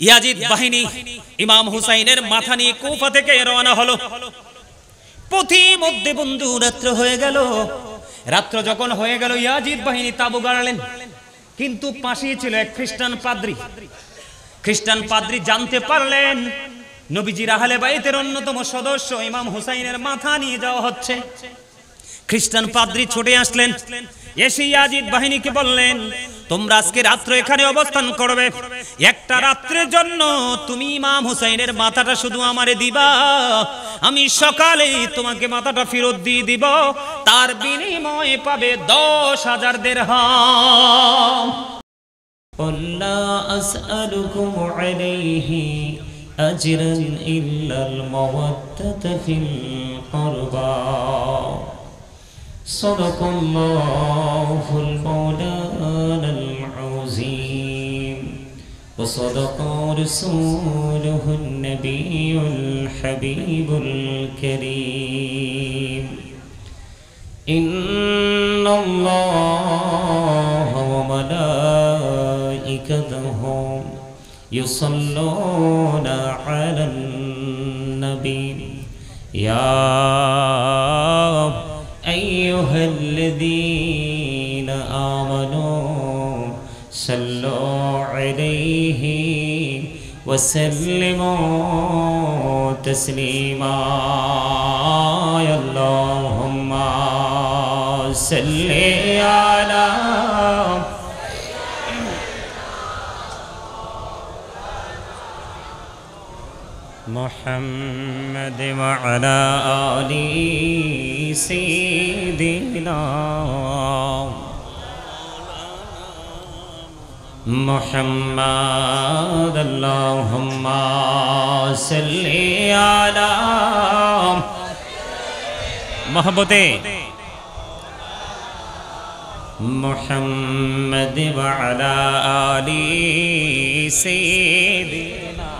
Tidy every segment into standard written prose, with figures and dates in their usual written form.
Yazid বাহিনী ইমাম হুসাইনের মাথা নিয়ে কুফা থেকে রওনা হলো। পথিমধ্যে বন্ধু রাত্র হয়ে গেল। রাত্র যখন হয়ে গেল ইয়াজিদ বাহিনী তাঁবু গাড়লেন, কিন্তু পাশেই ছিল এক খ্রিস্টান পাদ্রী। খ্রিস্টান পাদ্রী জানতে পারলেন নবীজির আহলে বাইতের অন্যতম সদস্য ইমাম হুসাইনের মাথা নিয়ে যাওয়া হচ্ছে। খ্রিস্টান পাদ্রী ছুটে আসলেন, এসে ইয়াজিদ বাহিনীকে বললেন, তোমরা আজকে রাত্রে এখানে অবস্থান করবে, একটা রাত্রের জন্য তুমি ইমাম হুসাইনের মাথাটা শুধু আমারে দিবা, আমি সকালে তোমাকে মাথাটা ফেরত দিয়ে দিব, তার বিনিময়ে পাবে 10,000 দিরহাম। লা আসআলুকুম আলাইহি আজরান ইল্লাল মাওয়াদ্দাতা ফিল কুরবা। সাদাকাল্লাহুল মাওলানাল আযীম ওয়া সাদাকা রাসূলুহুন নবিয়্যুল হাবিবুল কারীম। ইন্নাল্লাহা ওয়া মালাইকাতাহু ইউসাল্লুনা আলান নবী ইয়া আইয়ুহাল্লাযীনা আমানু সাল্লু আলাইহি ওয়া সাল্লিমু তাসলিমা। আল্লাহুম্মা সাল্লি আলা মুহাম্মাদ ওয়া আলা আলি সাইয়্যিদিনা মুহাম্মাদ। আল্লাহুম্মা সাল্লি আলা মহব্বতে মুহাম্মাদ ওয়া আলা আলি সাইয়্যিদিনা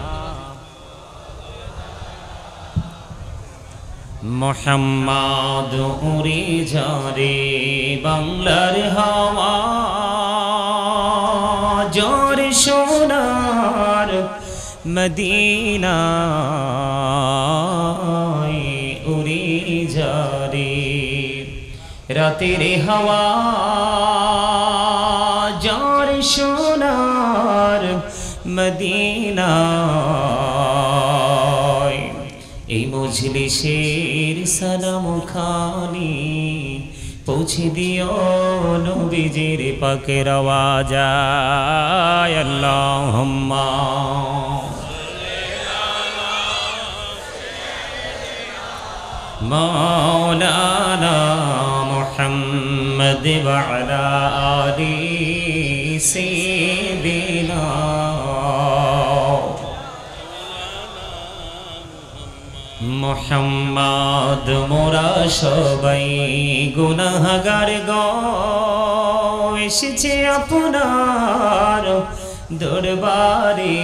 মুহাম্মাদ। উড়ে যারে বাংলার হাওয়া, জ্বর সোনার মদিনায় উড়ে যারে রাতের হাওয়া, জ্বর সোনার মদিনায়। এই মজলিসের সালাম খানি পৌঁছে দিও নবীজির পাকের আওয়াজায়। আল্লাহুম্মা মাওলানা মুহাম্মদ ওয়া আলা আলি সাইয়্যিদিনা মুহাম্মদ। মোরা সবাই গুনাহগার গো, এসেছে আপনার দরবারে,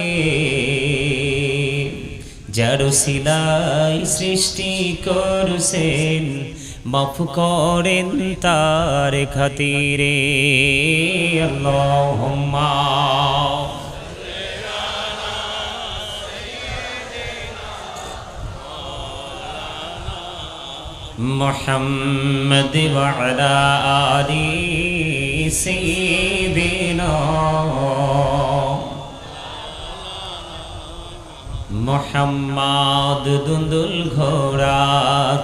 যার উসিলায় সৃষ্টি করছেন, মাফ করেন তার খাতিরে। আল্লাহুম্মা মুহাম্মাদ ওয়া আলা আলি সাইয়্যিদিনা মুহাম্মদ। দুন্দুল ঘোড়া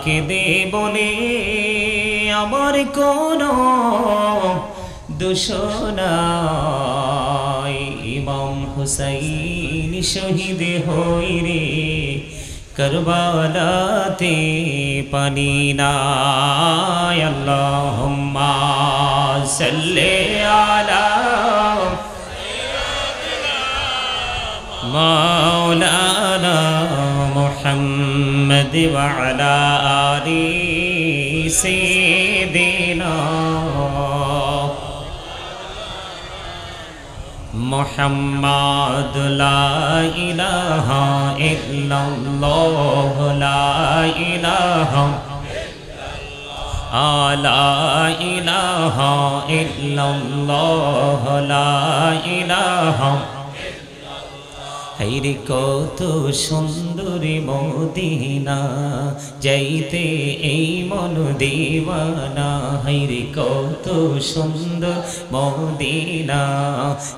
কেঁদে বলে আমার কোনো দোষ নাই, ইমাম হুসাইন শহীদ হই রে কারবালাতে পানি নাই। আল্লাহুম্মা সাল্লি আলা মাওলানা মুহাম্মদ ওয়া আলা আলি সাইয়্যিদিনা মুহাম্মদ। লা ইলাহা ইল্লাল্লাহ লা ইলাহা লা ইলাহা ইল্লাল্লাহ লা ইলাহা হাইরে কত সুন্দরী মদিনা যাইতে এই মন দিওয়ানা হাইরে কত সুন্দর মদিনা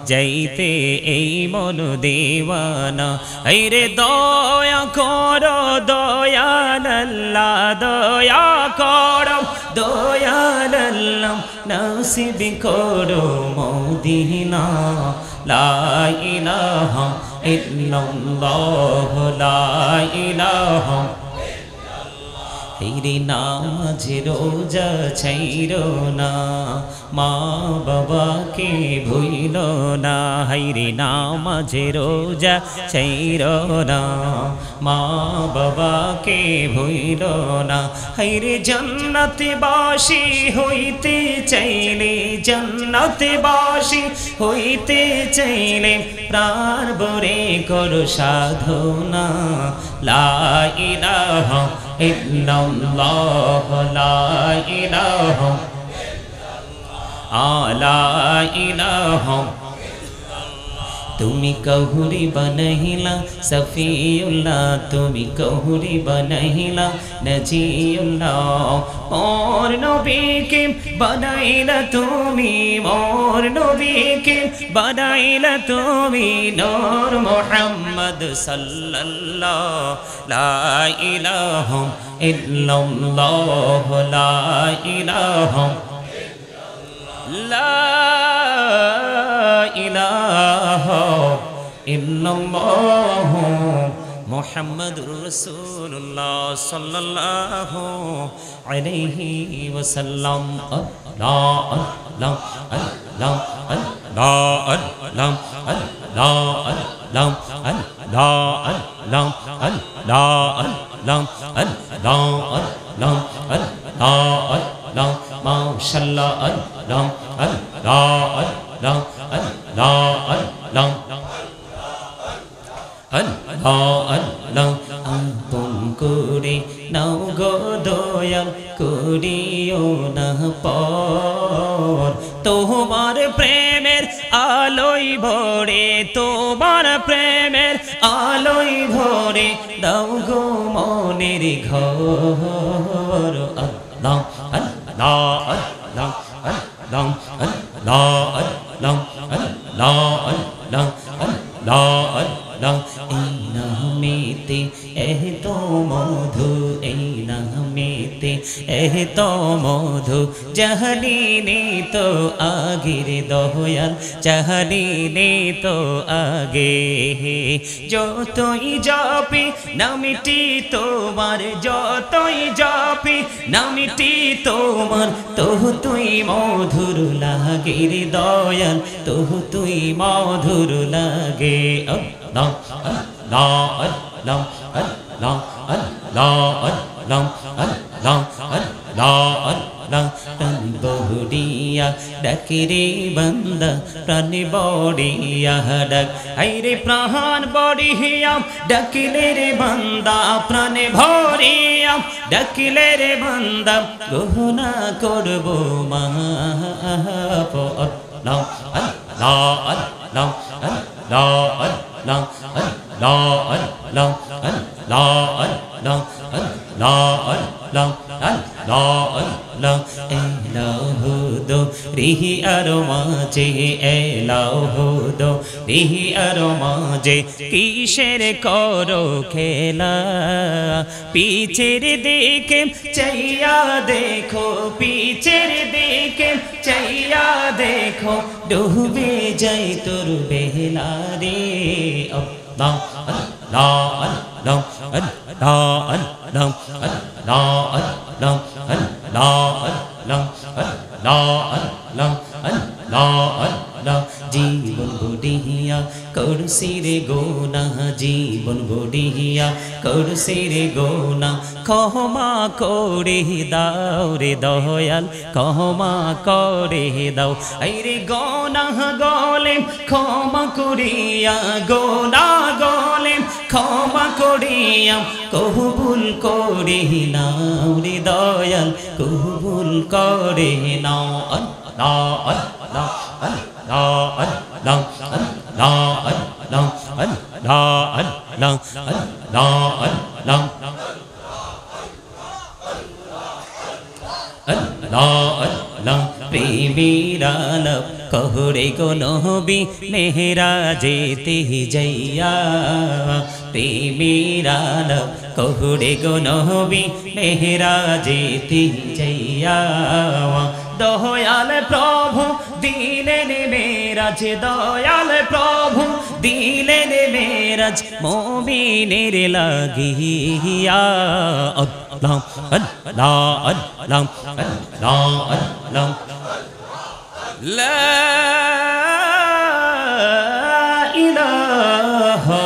যাইতে এই মন দিওয়ানা হাইরে দয়া করো দয়াল আল্লাহ দয়া করো দয়াল আল্লাহ নসিব করো মদিনা লা ইলাহা ইল্লাল্লাহ লা ইলাহা হেরে নামাজ রোজা ছাইরো না মা বাবাকে ভুইল না হাইরে নামাজ রোজা ছাইরো না মা বাবাকে ভুইল না হাইরে জান্নাতে বাসী হইতে চাইলে জান্নাতে বাসী হইতে চাইলে প্রাণ ভরে করো সাধনা লা ইলাহা ইল্লাল্লাহ লা ইলাহা লা ইলাহা তুমি কহুরি বনহিলা সফিউল্লাহ তুমি কহুরি বনহিলা নজিউল্লাহ মোর নবীকে বানাইলা তুমি মোর নবীকে বানাইলা তুমি নূর মুহাম্মদ সাল্লাল্লাহ লা ইলাহা ইল্লাল্লাহ লা ইলাহা লা ইলাহা ইল্লাল্লাহ মুহাম্মাদুর রাসূলুল্লাহ সাল্লাল্লাহু আলাইহি ওয়াসাল্লাম আল্লাহ আল্লাহ আল্লাহ আল্লাহ আল্লাহ আল্লাহ আল্লাহ আল্লাহ আল্লাহ আল্লাহ আল্লাহ আল্লাহ আল্লাহ আল্লাহ আল্লাহ মাশাআল্লাহ আল্লাহ আল্লাহ আল্লাহ আল্লাহ আল্লাহ আল্লাহ আল্লাহ আপন করে নাও গো দয়াল করিও না পর তোমার প্রেমের আলোয় ভরে তোমার প্রেমের আলোয় ভরে দাও গো মনের ঘর আল্লাহ আল্লাহ আল্লাহ আল্লাহ আল্লাহ আল্লাহ আল্লাহ আল্লাহ আল্লাহ আল্লাহ এই নামেতে এত মধু এই নামেতে এত মধু জাহালিনি তো আগের দয়াল জাহালিনি তো আগে যতই জপি নামটি তোমার যতই জপি নামটি তোমার তহু তুই মধুর লাগে রে দয়াল তহু তুই মধুর লাগে আল্লাহ আল্লাহ আল্লাহ আল্লাহ আল্লাহ আল্লাহ আল্লাহ আল্লাহ আল্লাহ প্রাণ বড়িয়া ডাকে রে বান্দা প্রাণ বড়িয়া ডাক আইরে প্রাণ বড়িয়া ডাকিলে রে বান্দা প্রাণ ভরিয়া ডাকিলে রে বান্দা গহনা করব মাপ আল্লাহ আল্লাহ আল্লাহ আল্লাহ আল্লাহ আল্লাহ আল্লাহ আল্লাহ আল্লাহ আল্লাহ আল্লাহ আল্লাহ আল্লাহ এলাহু দো রিহি আর মাঝে এলাহু দো রিহি আর মাঝে কিসের করো খেলা পিছের দিকে চাইয়া দেখো পিছের দিকে চাইয়া দেখো ডুবে যাই তোর বেলা রে আল্লাহ আল্লাহ আল্লাহ আল্লাহ আল্লাহ আল্লাহ আল্লাহ আল্লাহ আল্লাহ আল্লাহ আল্লাহ আল্লাহ জীবন বড়িয়া করছি রে গোনা জীবন বড়িয়া করছি রে গোনা ক্ষমা করে দাও রে দয়াল ক্ষমা করে দাও আইরে গোনা গলে ক্ষমা করিয়া গোনা গলে ক্ষমা করিয়া কবুল করে নাও রে দয়াল কবুল করে নাও আল্লাহ আল্লাহ আল্লাহ আল্লাহ আল্লাহ আল্লাহ লা আল্লাহ লা আল্লাহ আল্লাহ প্রেমেরা লাভ কহরে গো নবী মেহরাজেতে যাইয়া প্রেমেরা লাভ কহরে গো নবী মেহরাজেতে যাইয়া দয়াল প্রভু দিলেন মেরাজ দয়াল প্রভু দিলেন মেরাজ মুমিনের লাগিয়া আল্লাহ আল্লাহ আল্লাহ আল্লাহ আল্লাহ লা ইলাহা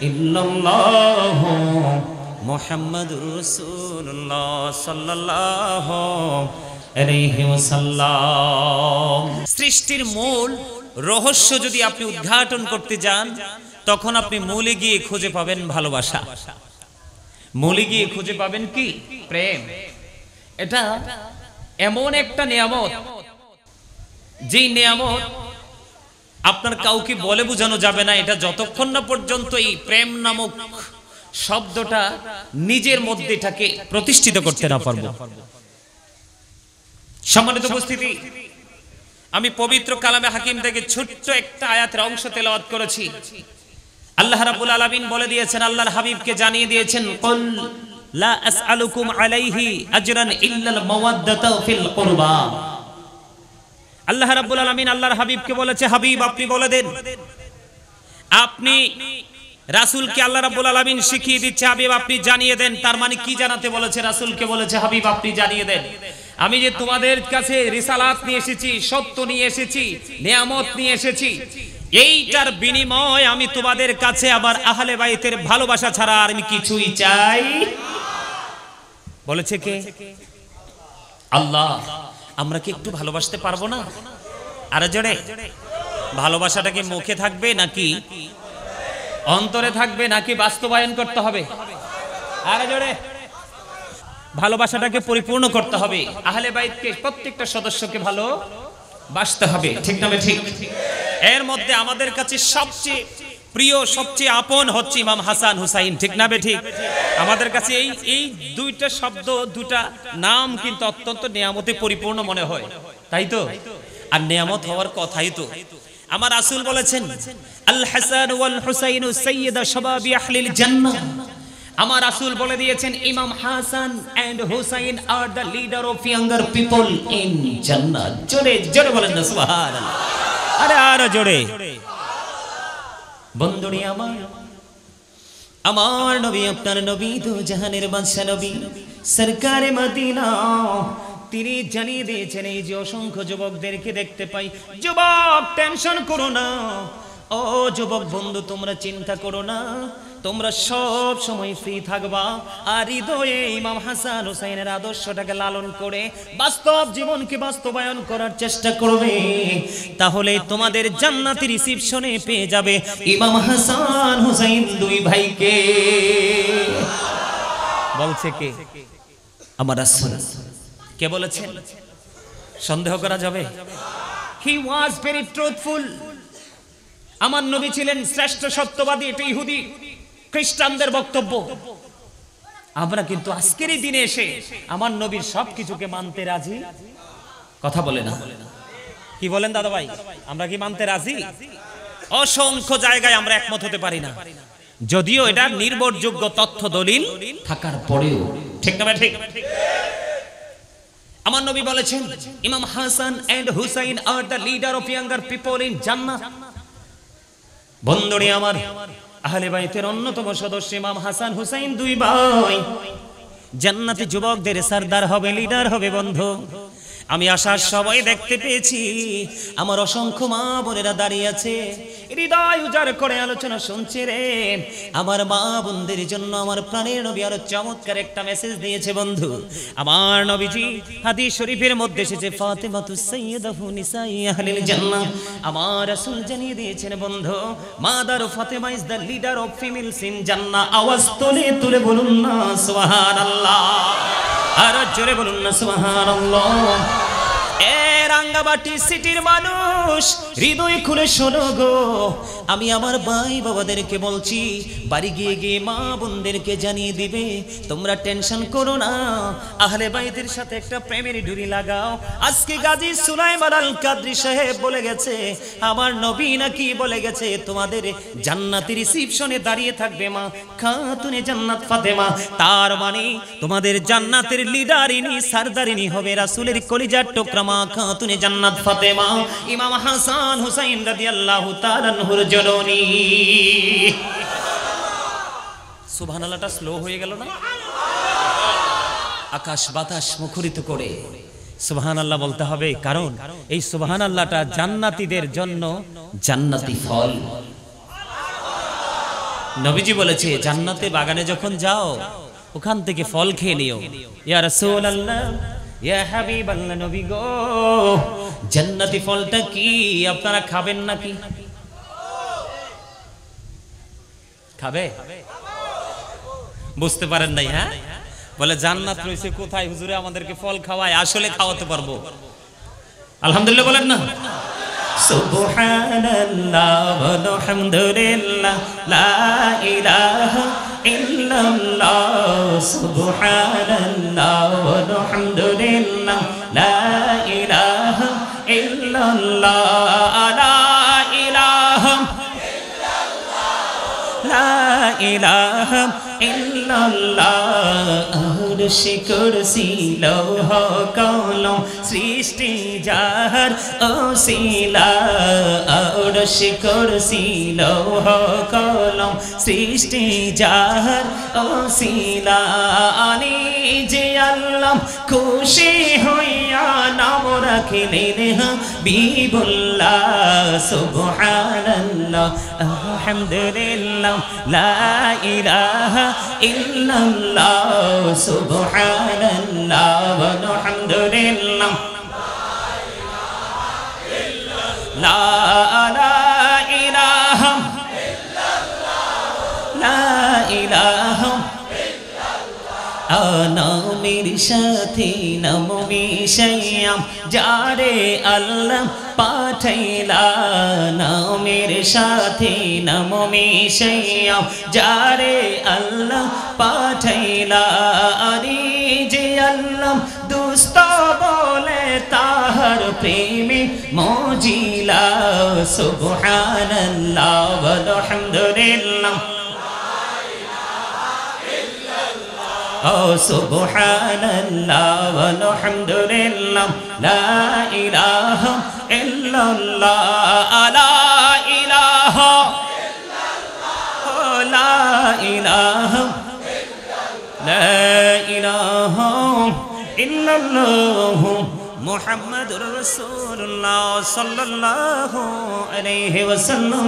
ইল্লাল্লাহ মুহাম্মাদুর রাসূলুল্লাহ সাল্লাল্লাহু আলাইহি ওয়াসাল্লাম। সৃষ্টির মূল রহস্য যদি আপনি উদ্ঘাটন করতে যান তখন আপনি মূলে গিয়ে খুঁজে পাবেন ভালোবাসা, মূলে গিয়ে খুঁজে পাবেন কি প্রেম। এটা এমন একটা নিয়ামত, যেই নিয়ামত আপনার কাউকে বলে বোঝানো যাবে না। এটা যতক্ষণ না পর্যন্ত এই প্রেম নামক শব্দটা নিজের মধ্যে এটাকে প্রতিষ্ঠিত করতে না পারবো। সম্মানিত উপস্থিতি, আমি পবিত্র কালামে হাকিম থেকে ছোট্ট একটা আয়াতের অংশ তেলাওয়াত করেছি। আল্লাহ রাব্বুল আলামিন বলে দিয়েছেন, আল্লাহর হাবিবকে জানিয়ে দিয়েছেন, কুল লা আসআলুকুম আলাইহি আজরান ইল্লাল মাওয়াদ্দাতা ফিল কুরবা। আল্লাহ রাব্বুল আলামিন আল্লাহর হাবিবকে বলেছে, হাবিব আপনি বলে দেন, আপনি রাসূলকে আল্লাহ রাব্বুল আলামিন শিখিয়ে দিচ্ছে, হাবিব আপনি জানিয়ে দেন। তার মানে কি জানাতে বলেছে? রাসূলকে বলেছে, হাবিব আপনি জানিয়ে দেন, আমি যে তোমাদের কাছে রিসালাত নিয়ে এসেছি, সত্য নিয়ে এসেছি, নিয়ামত নিয়ে এসেছি, এইটার বিনিময় আমি তোমাদের কাছে আবার আহলে বাইতের ভালোবাসা ছাড়া আর আমি কিছুই চাই। বলেছে কে? আল্লাহ। আমরা কি একটু ভালোবাসতে পারবো না? আরে জোরে, ভালোবাসাটা কি মুখে থাকবে নাকি অন্তরে থাকবে নাকি বাস্তবায়ন করতে হবে? আরে জোরে, ভালোবাসাটাকে পরিপূর্ণ করতে হবে। আহলে বাইতকে প্রত্যেকটা সদস্যকে ভালোবাসতে হবে, ঠিক না ঠিক? এর মধ্যে আমাদের কাছে সবচেয়ে প্রিয়, সবচেয়ে আপন হচ্ছে ইমাম হাসান হুসাইন, ঠিক না ঠিক? আমাদের কাছে এই দুইটা শব্দ, দুটা নাম কিন্তু অত্যন্ত নিয়ামতে পরিপূর্ণ মনে হয়, তাই তো? আর নিয়ামত হওয়ার কথাই তো। আমার রাসূল বলেছেন, আল হাসান ওয়াল হুসাইন সাইয়্যিদা শাবাবি আহলিল জান্নাহ। আমার রাসূল বলে দিয়েছেন, imam Hasan and Husain are the leader of younger people in জান্নাত। জোরে জোরে বলেন না সুবহানাল্লাহ। আরে আর জোরে। বন্ধুরে আমার নবী, আপনার নবী তো জাহানের বাদশা নবী সরকারে মদিনা, তিনি জানিয়ে দিয়েছেন, এই যে অসংখ্য যুবকদেরকে দেখতে পাই, যুবক টেনশন করো না, ও যুবক বন্ধু তোমরা চিন্তা করো না, তোমরা সব সময় ফ্রি থাকবা আর হৃদয়ে ইমাম হাসান হুসাইনের আদর্শটাকে লালন করে বাস্তব জীবনকে বাস্তবায়ন করার চেষ্টা করবে, তাহলে তোমাদের জান্নাতি রিসিপশনে পেয়ে যাবে ইমাম হাসান হুসাইন দুই ভাইকে। বলছে কে? আমার রাসূল। কে বলেছেন? সন্দেহ করা যাবে? হি ওয়াজ ভেরি ট্রুথফুল। আমার নবী ছিলেন শ্রেষ্ঠ সত্যবাদী, এটা ইহুদি খ্রিস্টানদের বক্তব্য। আমরা কিন্তু আজকের এই দিনে এসে আমার নবীর সবকিছুকে মানতে রাজি। কথা বলে না? কি বলেন দাদা ভাই? আমরা কি মানতে রাজি? অসংখ্য জায়গায় আমরা একমত হতে পারি না, যদিও এটা নির্ভরযোগ্য তথ্য দলিল থাকার পরেও, ঠিক না ঠিক? আমার নবী বলেছেন, imam Hasan and Husain are the leader of younger people in জান্নাহ। বন্ধুরে আমার, আহলে বাইতের অন্যতম সদস্য ইমাম হাসান হুসাইন দুই ভাই জান্নাতে যুবকদের সরদার হবে, লিডার হবে। বন্ধু, আমি আসার সবাই দেখতে পেয়েছি, আমার অসংখ্য মা বোনেরা দাঁড়িয়ে আছে, হৃদয় উজাড় করে আলোচনা শুনছে রে। আমার মা বোনদের জন্য আমার প্রাণের নবী আরো চমৎকার একটা মেসেজ দিয়েছে। বন্ধু, আমার নবীজি হাদিস শরীফের মধ্যে এসেছে, ফাতেমাতুস সাইয়্যিদাতু নিসাই আহলিল জান্নাহ। আমার রাসূল জানিয়ে দিয়েছেন, বন্ধু, mother Fatema is the leader of females in জান্নাহ। আওয়াজ তুলে তুলে বলুন না সুবহানাল্লাহ, আর জোরে বলুন না সুবহানাল্লাহ। এ রাঙ্গামাটি সিটির মানুষ, পুরুষ হৃদয় খুলে শোনো গো, আমি আমার ভাই বাবাদেরকে বলছি, বাড়ি গিয়ে গিয়ে মা বোনদেরকে জানিয়ে দিবে, তোমরা টেনশন করো না, আহলে বাইতের সাথে একটা প্রেমের ডুরি লাগাও। আজকে গাজী সুলাইমান আল কাদরি সাহেব বলে গেছে, আমার নবী নাকি বলে গেছে, তোমাদের জান্নাতি রিসিপশনে দাঁড়িয়ে থাকবে মা খাতুনে জান্নাত ফাতেমা। তার মানে তোমাদের জান্নাতের লিডারিনী সরদারিনী হবে রাসূলের কলিজার টুকরা মা খাতুনে জান্নাত ফাতেমা, ইমাম হাসান হুসাইন রাদিয়াল্লাহু তাআলা আনহুর জননী। সুবহানাল্লাহটা স্লো হয়ে গেল না? আকাশ বাতাস মুখরিত করে সুবহানাল্লাহ বলতে হবে, কারণ এই সুবহানাল্লাহটা জান্নাতীদের জন্য জান্নাতি ফল। নবীজি বলেছে, জান্নাতে বাগানে যখন যাও ওখান থেকে ফল খেয়ে নিও। ইয়া রাসূলুল্লাহ, ইয়া হাবিবাল্লাহ, নবী গো, জান্নাতি ফলটা কি আপনারা খাবেন নাকি? খাবে? বুঝতে পারেন নাই? হ্যাঁ, বলে জান্নাত রয়েছে কোথায় হুজুরে, আমাদেরকে ফল খাওয়ায়, আসলে খাওয়াতে পারবো। আলহামদুলিল্লাহ বলেন না? সুবহানাল্লাহ ওয়ালহামদুলিল্লাহ লা ইলাহা ইল্লাল্লাহ, সুবহানাল্লাহ ওয়ালহামদুলিল্লাহ লা ইলাহা ইল্লাল্লাহ, লা ইলাহা লা ইলাহা ইল্লাল্লাহ। আরশ কুরসি লৌহ কলম সৃষ্টি যার ওসিলা, আরশ কুরসি লৌহ কলম সৃষ্টি যার ওসিলা, আনি যে আল্লাহ খুশি হইয়া নাম রাখিলেন হাবিবুল্লাহ। সুবহানাল্লাহ আলহামদুলিল্লাহ লা ইলাহা ইল্লাল্লাহ, সুবহানাল্লাহ ওয়ালহামদুলিল্লাহ লা ইলাহা লা ইলাহা নামের সাথে নাম মিশাইয়াম যারে আল্লাহ পাঠাইলা, নামের সাথে নাম মিশাইয়াম যারে আল্লাহ পাঠাইলা, আরে যে আল্লাহ দুস্ত বলে তাহার প্রেমে মজিলা। সুবহানাল্লাহ ওয়ালহামদুলিল্লাহ, ও সুবহানাল্লাহ ওয়ালহামদুলিল্লাহ লা ইলাহা ইল্লাল্লাহ, লা ইলাহা ইল্লাল্লাহ, লা ইলাহা লা ইলাহা ইল্লাল্লাহ মুহাম্মাদুর রাসূলুল্লাহ সাল্লাল্লাহু আলাইহি ওয়াসাল্লাম।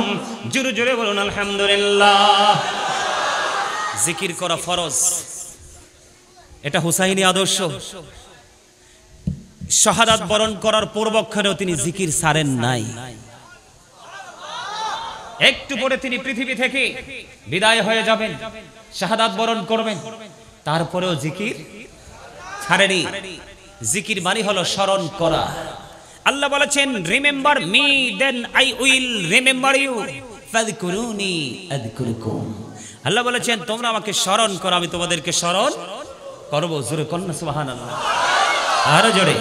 জোরে জোরে বলুন আলহামদুলিল্লাহ। জিকির করা ফরজ, এটা হুসাইনি আদর্শ। শাহাদাত বরণ করার পূর্বক্ষণেও তিনি জিকির ছাড়েন নাই। একটু পরে তিনি পৃথিবী থেকে বিদায় হয়ে যাবেন, শাহাদাত বরণ করবেন, তারপরেও জিকির ছাড়েনি। জিকির মানে হলো স্মরণ করা। আল্লাহ বলেছেন, remember me then I will remember you, ফাযকুরুনি আযকুরকুম। আল্লাহ বলেছেন, তোমরা আমাকে স্মরণ করো, আমি তোমাদেরকে স্মরণ করব। জোরে কন্যা সুবহানাল্লাহ, আরো জোরে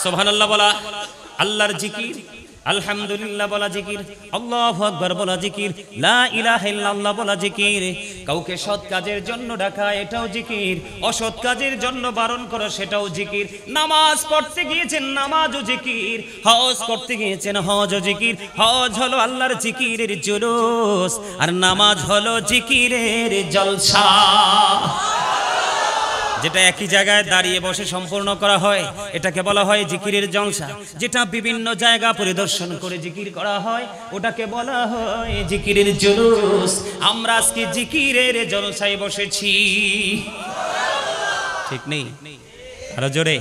সুবহানাল্লাহ বলা আল্লাহর জিকির, আলহামদুলিল্লাহ বলা জিকির, আল্লাহু আকবার বলা জিকির, লা ইলাহা ইল্লাল্লাহ বলা জিকির। কাউকে সৎ কাজের জন্য ডাকা, এটাও জিকির। অসৎ কাজের জন্য বারণ করা, সেটাও জিকির। নামাজ পড়তে গিয়েছেন, নামাজও জিকির। হজ করতে গিয়েছেন, হজও জিকির। হজ হলো আল্লাহর জিকিরের জুলুস, আর নামাজ হলো জিকিরের জলসা, যেটা একই জায়গায় দাঁড়িয়ে বসে সম্পূর্ণ করা হয়, এটাকে বলা হয় জিকিরের জলসা। যেটা বিভিন্ন জায়গা পরিদর্শন করে জিকির করা হয়, ওটাকে বলা হয় জিকিরের জুলুস। আমরা আজকে জিকিরের জলসায় বসেছি, ঠিক নেই? আরো জোরে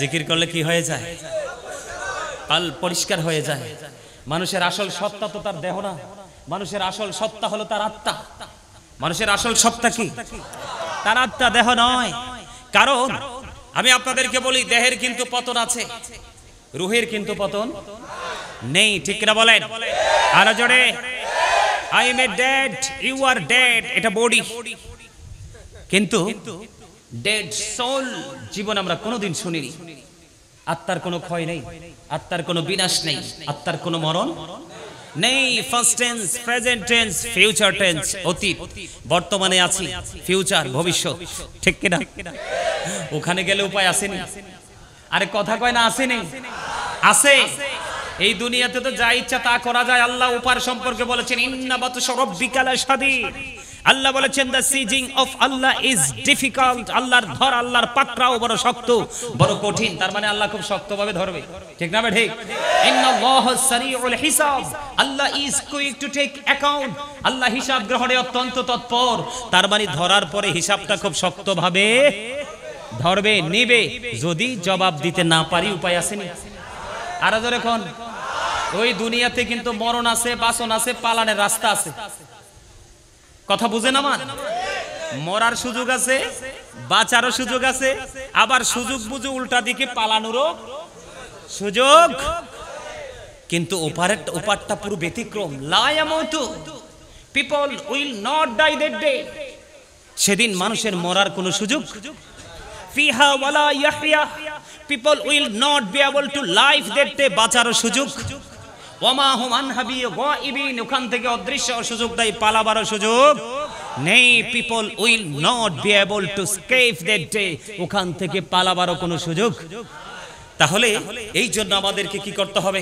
জিকির করলে কি হয়ে যায়? কাল পরিষ্কার হয়ে যায়। মানুষের আসল সত্তা তো তার দেহ না, মানুষের আসল সত্তা হলো তার আত্মা। মানুষের আসল সত্তা কি? তার আত্মা, দেহ নয়। কারণ আমি আপনাদেরকে বলি, দেহের কিন্তু পতন আছে, রুহের কিন্তু পতন নেই, ঠিক কিনা বলেন? আর জোরে, I am a dead, you are dead, এটা বডি, কিন্তু ডেড সোল জীবন আমরা কোনোদিন শুনিনি। আত্মার কোনো ক্ষয় নেই, আত্মার কোনো বিনাশ নেই, আত্মার কোনো মরণ নেই। First tense, present tense, future tense, অতীত, বর্তমানে আছি, ফিউচার, ভবিষ্যৎ, ঠিক কিনা? ওখানে গেলে উপায় আসেনি। আরে কথা কয় না, আসেনি? আছে। এই দুনিয়াতে তো যা ইচ্ছা তা করা যায়। আল্লাহ উপার সম্পর্কে বলেছেন, ইন্না বাতশা রাব্বিকা লাশাদীদ। আল্লাহ বলেছেন, the seizing of Allah is difficult. আল্লাহর ধর, আল্লাহর পাকড়াও বড় শক্ত, বড় কঠিন। তার মানে আল্লাহ খুব শক্তভাবে ধরবে, ঠিক না? ঠিক। ইন্নাল্লাহু সারিউল হিসাব, Allah is quick to take account. Allah হিসাব গ্রহণে অত্যন্ত তৎপর। তার মানে ধরার পরে হিসাবটা খুব শক্তভাবে ধরবে, নেবে। যদি জবাব দিতে না পারি, উপায় আসেনি? আর যখন ওই দুনিয়াতে কিন্তু মরণ আছে, বাসন আছে, পালানের রাস্তা আছে। কথা বুঝেন আমার? মরার সুযোগ আছে, বাঁচারও সুযোগ আছে, আবার সুযোগ বুঝে উল্টা দিকে পালানোরও সুযোগ। কিন্তু ওপারটা পুরো ব্যতিক্রম। লা ইয়ামুতু, people will not die that day. সেদিন মানুষের মরার কোনো সুযোগ ফিহা ওয়ালা ইয়াহইয়া, people will not be able to live that day, বাঁচারও সুযোগ। ওয়ামা হুম আনহা বিগাইবিন, ওখান থেকে অদৃশ্য সুযোগ নাই, পালাবারও সুযোগ নেই। People will not be able to escape that day, ওখান থেকে পালাবারও কোনো সুযোগ। তাহলে এই জন্য আমাদেরকে কি করতে হবে?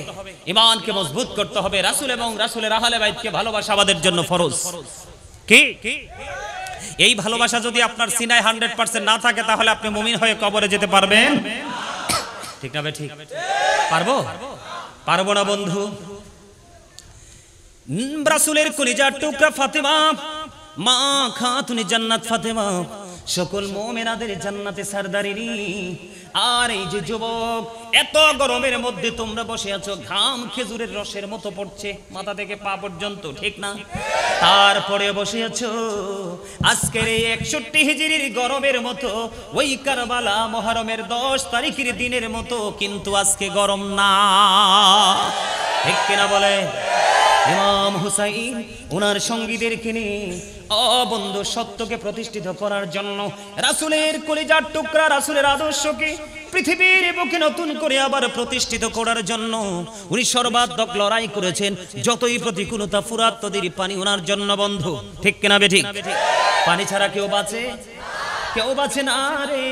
ঈমানকে মজবুত করতে হবে। রাসূল এবং রাসূলের আহলে বাইতকে ভালোবাসা আমাদের জন্য ফরজ। কি এই ভালোবাসা যদি আপনার সিনায় 100% না থাকে, তাহলে আপনি মুমিন হয়ে কবরে যেতে পারবেন? ঠিক না? ঠিক পারবো? পারবো না বন্ধু। রাসূলের কলিজার টুকরা ফাতেমা, মা খাতুনে জান্নাত ফাতেমা, সকল মুমিনাদের জান্নাতে সরদারিনী। আর এই যে যুবক, এত গরমের মধ্যে তোমরা বসে আছো, ঘাম খেজুরের রসের মতো পড়ছে মাথা থেকে পা পর্যন্ত, ঠিক না? তারপরে বসে আছো আজকের এই 61 হিজরির গরমের মতো, ওই কারবালা মুহররমের 10 তারিখের দিনের মতো, কিন্তু আজকে গরম না, ঠিক কিনা বলে? ইমাম হুসাইন ওনার সঙ্গীদেরকে নিয়ে বন্ধু সত্যকে প্রতিষ্ঠিত করার জন্য, রাসূলের কলিজার টুকরা রাসূলের আদর্শকে পৃথিবীর বুকে নতুন করে আবার প্রতিষ্ঠিত করার জন্য উনি সর্বাত্মক লড়াই করেছেন। যতই প্রতিকূলতা, ফুরাত নদীর পানি ওনার জন্য বন্ধু, ঠিক কিনা বেঠিক? পানি ছাড়া কেউ বাঁচে? কেউ বাঁচে না রে।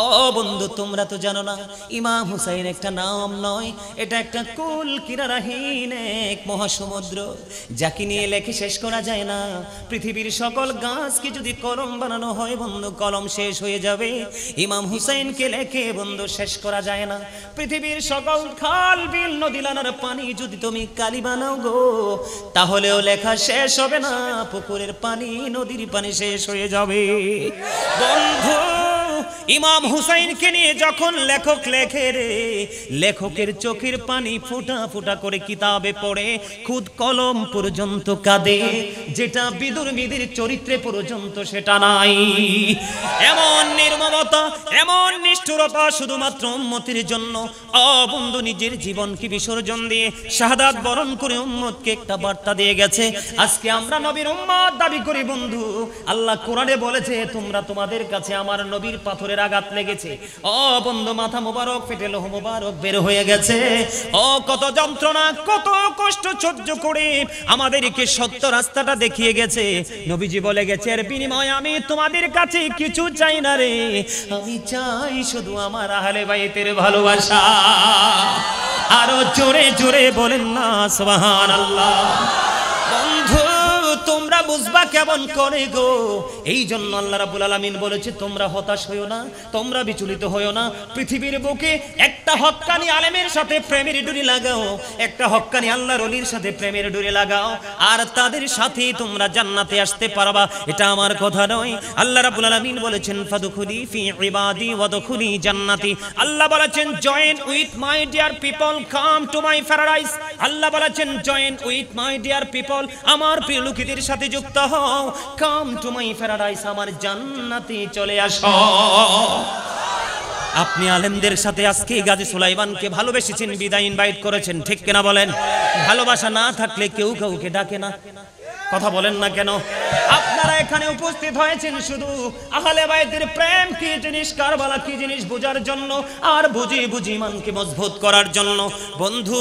ও বন্ধু, তোমরা তো জানো না, ইমাম হুসাইন একটা নাম নয়, এটা একটা কুল কিনারাহীন এক মহাসমুদ্র, যাকে নিয়ে লেখে শেষ করা যায় না। পৃথিবীর সকল গাছকে যদি কলম বানানো হয় বন্ধু, কলম শেষ হয়ে যাবে। ইমাম হুসাইনকে লেখে বন্ধু শেষ করা যায় না। পৃথিবীর সকল খাল, বিল, নদী, নালার পানি যদি তুমি কালি বানাও গো, তাহলেও লেখা শেষ হবে না। পুকুরের পানি, নদীর পানি শেষ হয়ে যাবে বন্ধু। ইমাম হুসাইনকে নিয়ে যখন লেখক লেখে রে, লেখকের চোখের পানি ফোঁটা ফোঁটা করে কিতাবে পড়ে, খুদ কলম পর্যন্ত কাঁদে, যেটা বিদুর্মীদের চরিত্রে পর্যন্ত সেটা নাই। এমন নির্মমতা, এমন নিষ্ঠুরতা শুধুমাত্র উম্মতের জন্য। বন্ধু নিজের জীবনকে বিসর্জন দিয়ে শাহাদাত বরণ করে উম্মতকে একটা বার্তা দিয়ে গেছে। আজকে আমরা নবীর উম্মত দাবি করি বন্ধু। আল্লাহ কোরআনে বলেছে, তোমরা তোমাদের কাছে আমার নবীর পাথরের আঘাত লেগেছে। বন্ধু, মাথা মোবারক ফেটে লোহ মোবারক বের হয়ে গেছে। কত যন্ত্রণা, কত কষ্ট সহ্য করে আমাদেরকে সত্য রাস্তাটা দেখিয়ে গেছে। নবীজি বলে গেছে, এর বিনিময়ে আমি তোমাদের কাছে কিছু চাই না রে, আমি চাই শুধু আমার আহলে বাইতের ভালোবাসা। আরো জোরে জোরে বলেন না সুবহানাল্লাহ। বন্ধু, তোমরা বুঝবা কেমন করে গো। এই জন্য আল্লাহ রাব্বুল আলামিন বলেছে, তোমরা হতাশ হইও না, তোমরা বিচলিত হইও না। পৃথিবীর বুকে একটা হক্কানি আলেমের সাথে প্রেমের ডুরি লাগাও, একটা হক্কানি আল্লাহর ওলির সাথে প্রেমের ডুরি লাগাও, আর তাদের সাথে তোমরা জান্নাতে আসতে পারবা। এটা আমার কথা নয়। আল্লাহ রাব্বুল আলামিন বলেছেন, ফাদখুলি ফি ইবাদি ওয়াদখুলি জান্নাতি। আল্লাহ বলেছেন, join with my dear people, come to my paradise. Allah বলেছেন, join with my dear people, আমার প্রিয় লোকেদের সাথে যুক্ত হও, কাম টু মাই প্যারাডাইস, আমার জান্নাতে চলে আসো। আপনি আলেমদের সাথে আজকে গাজী সুলাইমানকে ভালোবেসেছেন, বিদায় ইনভাইট করেছেন, ঠিক কিনা বলেন? ভালোবাসা না থাকলে কেউ কাউকে ডাকে না, কথা বলেন না কেন? আপনারা এখানে উপস্থিত হয়েছেন শুধু আহলে বাইতের প্রেম কি জিনিস, কারবালা কি জিনিস বোঝার জন্য, আর বুঝি বুঝি ইমানকে মজবুত করার জন্য। বন্ধু,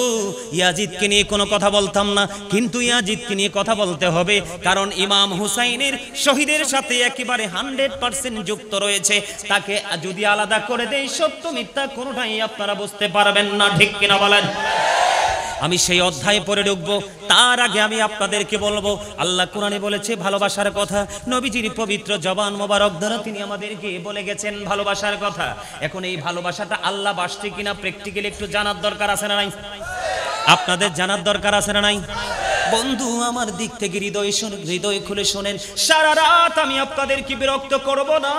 ইয়াজিদকে নিয়ে কোনো কথা বলতাম না, কিন্তু ইয়াজিদকে নিয়ে কথা বলতে হবে, কারণ ইমাম হুসাইনের শহীদের সাথে একেবারে 100% যুক্ত রয়েছে। তাকে যদি আলাদা করে দেই, সত্য মিথ্যা কোনোটাই আপনারা বুঝতে পারবেন না, ঠিক কিনা বলেন? আমি সেই অধ্যায়ে পড়ে ঢুকবো, তার আগে আমি আপনাদেরকে বলবো, আল্লাহ কোরআনে বলেছে ভালোবাসার কথা, নবীজির পবিত্র জবান মোবারক দ্বারা তিনি আমাদেরকে বলে গেছেন ভালোবাসার কথা। এখন এই ভালোবাসাটা আল্লাহ বাসছে কিনা প্র্যাকটিক্যালি একটু জানার দরকার আছে না নাই? আপনাদের জানার দরকার আছে না নাই? বন্ধু, আমার দিক থেকে হৃদয় খুলে শোনেন, সারা রাত আমি আপনাদেরকে বিরক্ত করব না,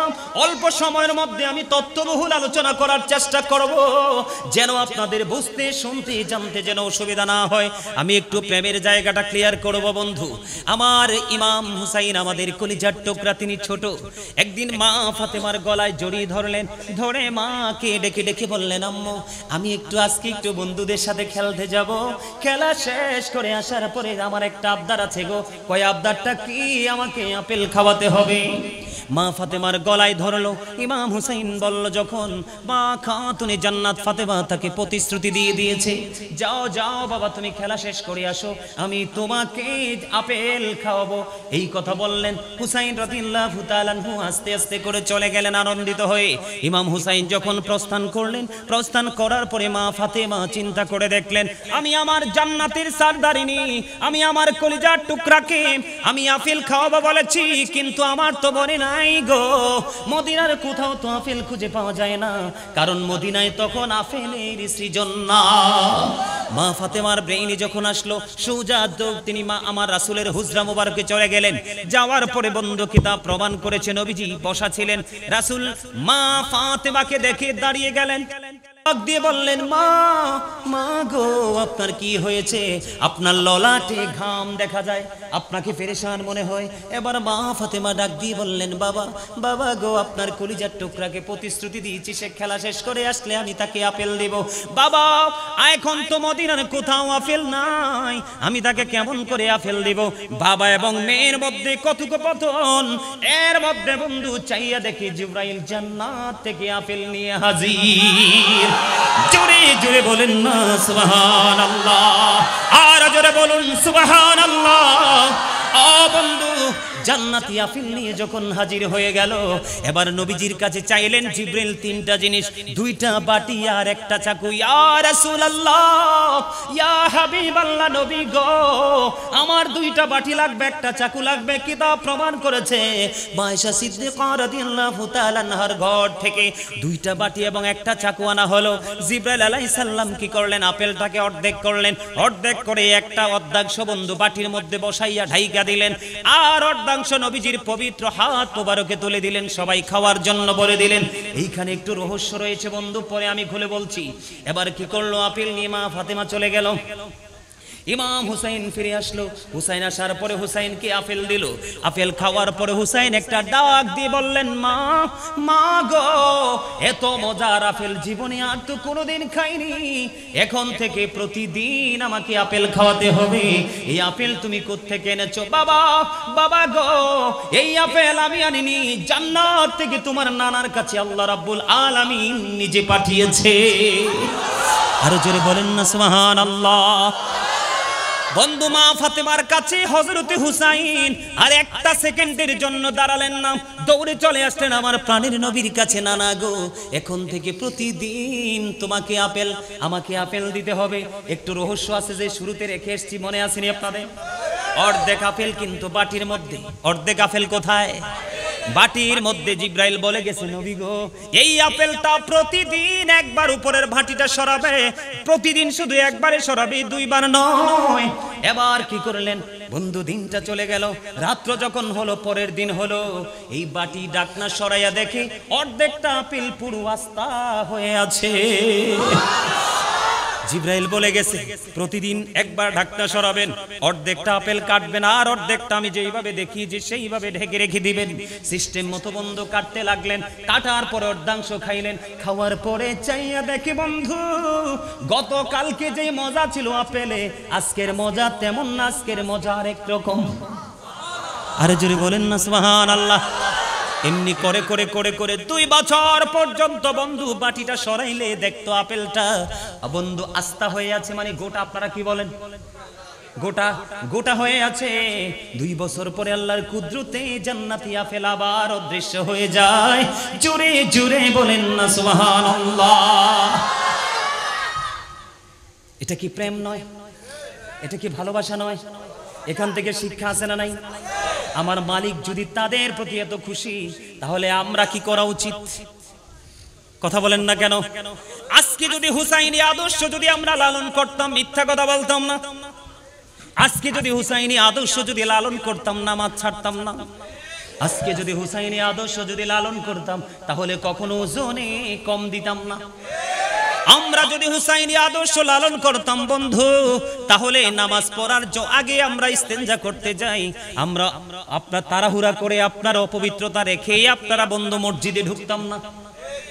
অল্প সময়ের মধ্যে আমি তত্ত্ববহুল আলোচনা করার চেষ্টা করব, যেন আপনাদের বুঝতে শুনতে জানতে যেন অসুবিধা না হয়। আমি একটু প্রেমের জায়গাটা ক্লিয়ার করব। বন্ধু আমার, ইমাম হুসাইন আমাদের কলিজার টুকরা, তিনি ছোট। একদিন মা ফাতেমার গলায় জড়িয়ে ধরলেন, ধরে মাকে ডেকে ডেকে বললেন, আম্মু আমি আজকে একটু বন্ধুদের সাথে খেলতে যাব, খেলা শেষ করে আসার পরে আমার একটা আবদার আছে গো। কয় আবদারটা কি? আমাকে আপেল খাওয়াতে হবে। মা ফাতেমার গলায় ধরলো। ইমাম হুসাইন বলল, যখন মা খাতুনে জান্নাত ফাতেমা তাকে প্রতিশ্রুতি দিয়ে দিয়েছে, যাও যাও বাবা তুমি খেলা শেষ করে আসো, আমি তোমাকে আপেল খাওয়াবো, এই কথা বললেন। হুসাইন রাদিয়াল্লাহু তাআলা আনহু আস্তে আস্তে করে চলে গেলেন আনন্দিত হয়ে। ইমাম হুসাইন যখন প্রস্থান করলেন, প্রস্থান করার পরে মা ফাতেমা চিন্তা করে দেখলেন, আমি আমার জান্নাতের সরদারিনী, আমি আমার কলিজার টুকরাকে আমি আপেল খাওয়াবো বলেছি, কিন্তু আমার তো বনে নাই গো। মদিনার কোথাও তো আপেল খুঁজে পাওয়া যায় না, কারণ মদিনায় তখন আপেলের সৃজন না। মা ফাতেমার ব্রেইনে যখন আসলো, সোজা তিনি আমার রাসূলের হুজরা মুবারকে চলে গেলেন। যাওয়ার পরে বন্ধু কিতাব প্রমাণ করেছে, নবীজি বসা ছিলেন, রাসূল মা ফাতেমাকে দেখে দাঁড়িয়ে গেলেন, দিয়ে বললেন, মা মা গো আপনার কি হয়েছে? আপনার ললাটে ঘাম দেখা যায়, আপনাকে পেরেশান মনে হয়। এবার মা ফাতেমা ডাক দিয়ে বললেন, বাবা বাবা গো, আপনার কলিজার টুকরাকে প্রতিশ্রুতি দিয়েছি, সে খেলা শেষ করে আসলে আমি তাকে আপেল দেব। বাবা এখন তো মদিনার কোথাও আপেল নাই, আমি তাকে কেমন করে আপেল দেব? বাবা এবং মেয়ের মধ্যে কথোপকথন, এর মধ্যে বন্ধু চাইয়া দেখি জিবরাইল জান্নাত থেকে আপেল নিয়ে হাজির। জোরে জোরে বলেন না সুবহানাল্লাহ, আর জোরে বলুন সুবহানাল্লাহ। ও বন্ধু, জান্নাতি আপেল নিয়ে যখন হাজির হয়ে গেল, এবার নবীজির কাছে চাইলেন জিবরিল তিনটা জিনিস, দুইটা বাটি আর একটা চাকু। ইয়া রাসূলুল্লাহ, ইয়া হাবিবাল্লাহ, নবী গো আমার দুইটা বাটি লাগবে, একটা চাকু লাগবে। কিতাব প্রমাণ করেছে আয়েশা সিদ্দিকা রাদিয়াল্লাহু তাআলা আনহার ঘর থেকে দুইটা বাটি এবং একটা চাকু আনা হলো। জিবরাইল আলাইহিস সালাম কি করলেন? আপেলটাকে অর্ধেক করলেন, অর্ধেক করে একটা অর্ধাংশ বন্ধু বাটির মধ্যে বসাইয়া ঢাইকা দিলেন, আর অর্ধাংশ নবীজির পবিত্র হাত মোবারকে তুলে দিলেন, সবাই খাওয়ার জন্য বলে দিলেন। এইখানে একটু রহস্য রয়েছে বন্ধু, পরে আমি খুলে বলছি। এবার কি করলো? আপেল নিয়ে মা ফাতেমা চলে গেল। ইমাম হুসাইন ফিরে আসলো। হুসাইন আসার পরে হুসাইনকে আপেল দিল। আপেল খাওয়ার পরে হুসাইন একটা ডাক দিয়ে বললেন, মা মা গো, এত মজার আপেল জীবনে আর তো কোনোদিন খাইনি, এখন থেকে প্রতিদিন আমাকে আপেল খাওয়াতে হবে। এই আপেল তুমি কোত্থেকে এনেছো? বাবা বাবা গো, এই আপেল আমি আনিনি, জান্নাত থেকে তোমার নানার কাছে আল্লাহ রাব্বুল আলামিন নিজে পাঠিয়েছে। আরো জোরে বলেন না সুবহানাল্লাহ। বন্ধু মা ফাতেমার কাছে হযরতে হুসাইন আর একটা সেকেন্ডের জন্য দাঁড়ালেন না, দৌড়ে চলে আসলেন আমার প্রাণের নবীর কাছে। নানা গো, এখন থেকে প্রতিদিন তোমাকে আমাকে আপেল দিতে হবে। একটু রহস্য আছে যে শুরুতে রেখে এসেছি, মনে আসেনি আপনাদের? অর্ধেক আপেল কিন্তু বাটির মধ্যে, অর্ধেক আপেল কোথায়? বাটির মধ্যে। জিবরাইল বলে গেছে, নবী গো এই আপেলটা প্রতিদিন একবার উপরের ভাটিটা সরাবে, প্রতিদিন শুধু একবারে সরাবে, দুইবার নয়। এবার কি করলেন বন্ধু? দিনটা চলে গেল, রাত্র যখন হলো, পরের দিন হলো, এই বাটি ডাকনা সরাইয়া দেখে অর্ধেকটা আপেল পুরো আস্তা হয়ে আছে। জিব্রাইল বলে গেছে প্রতিদিন একবার ঢাকনা সরাবেন, অর্ধেকটা আপেল কাটবেন আর অর্ধেকটা আমি যেইভাবে দেখি যে সেইভাবে ঢেকে রেখে দিবেন। সিস্টেম মতো বন্ধু কাটতে লাগলেন, কাটার পরে অর্ধাংশ খাইলেন, খাওয়ার পরে চাইয়া দেখে বন্ধু গতকালকে যে মজা ছিল আপেলে আজকের মজা তেমন না, আজকের মজা আরেক রকম। আরে জোরে বলেন না সুবহানাল্লাহ। এমনি করে করে করে করে 2 বছর পর্যন্ত বন্ধু বাটিটা সরাইলে দেখতো আপেলটা বন্ধু আস্তা হয়ে আছে, মানে গোটা, আপনারা কি বলেন গোটা গোটা হয়ে আছে। 2 বছর পরে আল্লাহর কুদরতে জান্নাতি আপেল আবার অদৃশ্য হয়ে যায়। জোরে জোরে বলেন না সুবহানাল্লাহ। এটা কি প্রেম নয়? এটা কি ভালোবাসা নয়? এখান থেকে শিক্ষা আছে না নাই? আমার মালিক যদি তাদের প্রতি এত খুশি, তাহলে আমরা কি করা উচিত? কথা বলেন না কেন? আজকে যদি হুসাইনি আদর্শ যদি আমরা লালন করতাম, মিথ্যা কথা বলতাম না। আজকে যদি হুসাইনি আদর্শ যদি লালন করতাম, নামাজ ছাড়তাম না। আজকে যদি হুসাইনি আদর্শ যদি লালন করতাম, তাহলে কখনো ওজনে কম দিতাম না। আমরা যদি হুসাইনি আদর্শ লালন করতাম বন্ধু, তাহলে নামাজ পড়ার আগে আমরা ইস্তেঞ্জা করতে যাই, আমরা আপনার তাড়াহুড়া করে আপনার অপবিত্রতা রেখে আপনারা বন্ধু মসজিদে ঢুকতাম না।